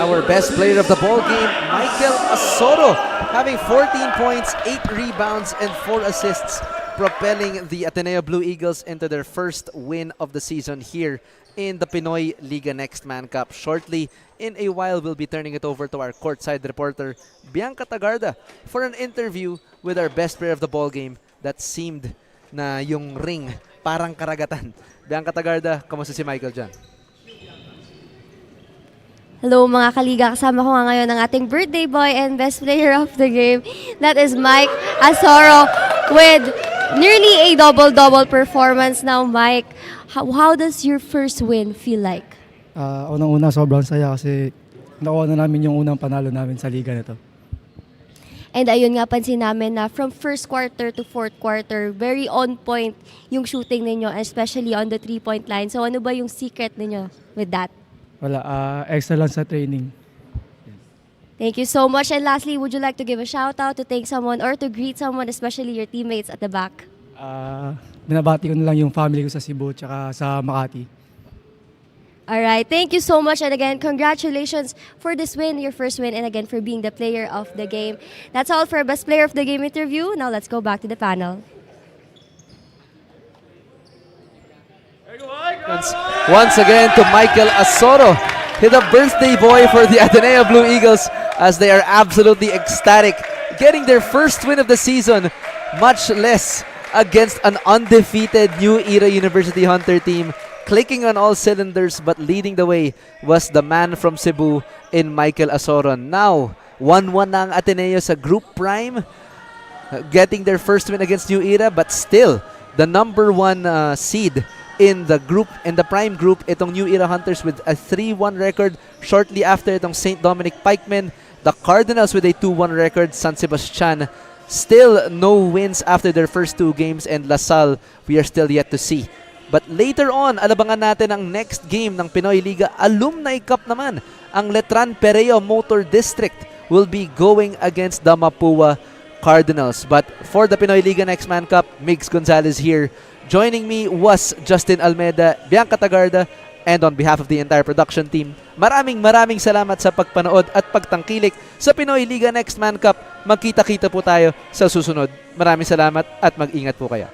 our best player of the ball game, Michael Asoro, having 14 points, 8 rebounds, and 4 assists, propelling the Ateneo Blue Eagles into their first win of the season here in the Pinoyliga Next Man Cup. Shortly, in a while, we'll be turning it over to our courtside reporter, Bianca Tagarda, for an interview with our best player of the ball game that seemed na yung ring parang karagatan. Bianca Tagarda, kamusta si Michael dyan? Hello mga kaliga, kasama ko nga ngayon ang ating birthday boy and best player of the game. That is Mike Asoro with nearly a double-double performance. Now Mike, how does your first win feel like? Unang-una sobrang saya kasi nakuha na namin yung unang panalo namin sa liga nito. And ayun nga, pansin namin na from first quarter to fourth quarter, very on point yung shooting ninyo, especially on the 3-point line. So ano ba yung secret ninyo with that? Wala, extra lang sa training. Thank you so much. And lastly, would you like to give a shout out to thank someone or to greet someone, especially your teammates at the back? Binabati ko na lang yung family ko sa Cebu tsaka sa Makati. Alright, thank you so much. And again, congratulations for this win, your first win, and again for being the player of the game. That's all for Best Player of the Game interview. Now let's go back to the panel. Once again to Michael Asoro, the birthday boy for the Ateneo Blue Eagles, as they are absolutely ecstatic, getting their first win of the season, much less against an undefeated New Era University Hunter team, clicking on all cylinders, but leading the way was the man from Cebu in Michael Asoro. Now, 1-1 na ang Ateneo sa Group Prime, getting their first win against New Era, but still the number 1 seed in the group, in the prime group, itong New Era Hunters with a 3-1 record. Shortly after, itong St. Dominic Pikemen, the Cardinals with a 2-1 record, San Sebastian still no wins after their first 2 games, and LaSalle we are still yet to see. But later on, alabangan natin ang next game ng Pinoyliga Alumni Cup naman. Ang Letran Pereo Motor District will be going against the Mapua Cardinals. But for the Pinoyliga Next Man Cup, Migs Gonzalez here. Joining me was Justin Almeida, Bianca Tagarda, and on behalf of the entire production team, maraming salamat sa pagpanood at pagtangkilik sa Pinoyliga Next Man Cup. Magkita-kita po tayo sa susunod. Maraming salamat at mag-ingat po kayo.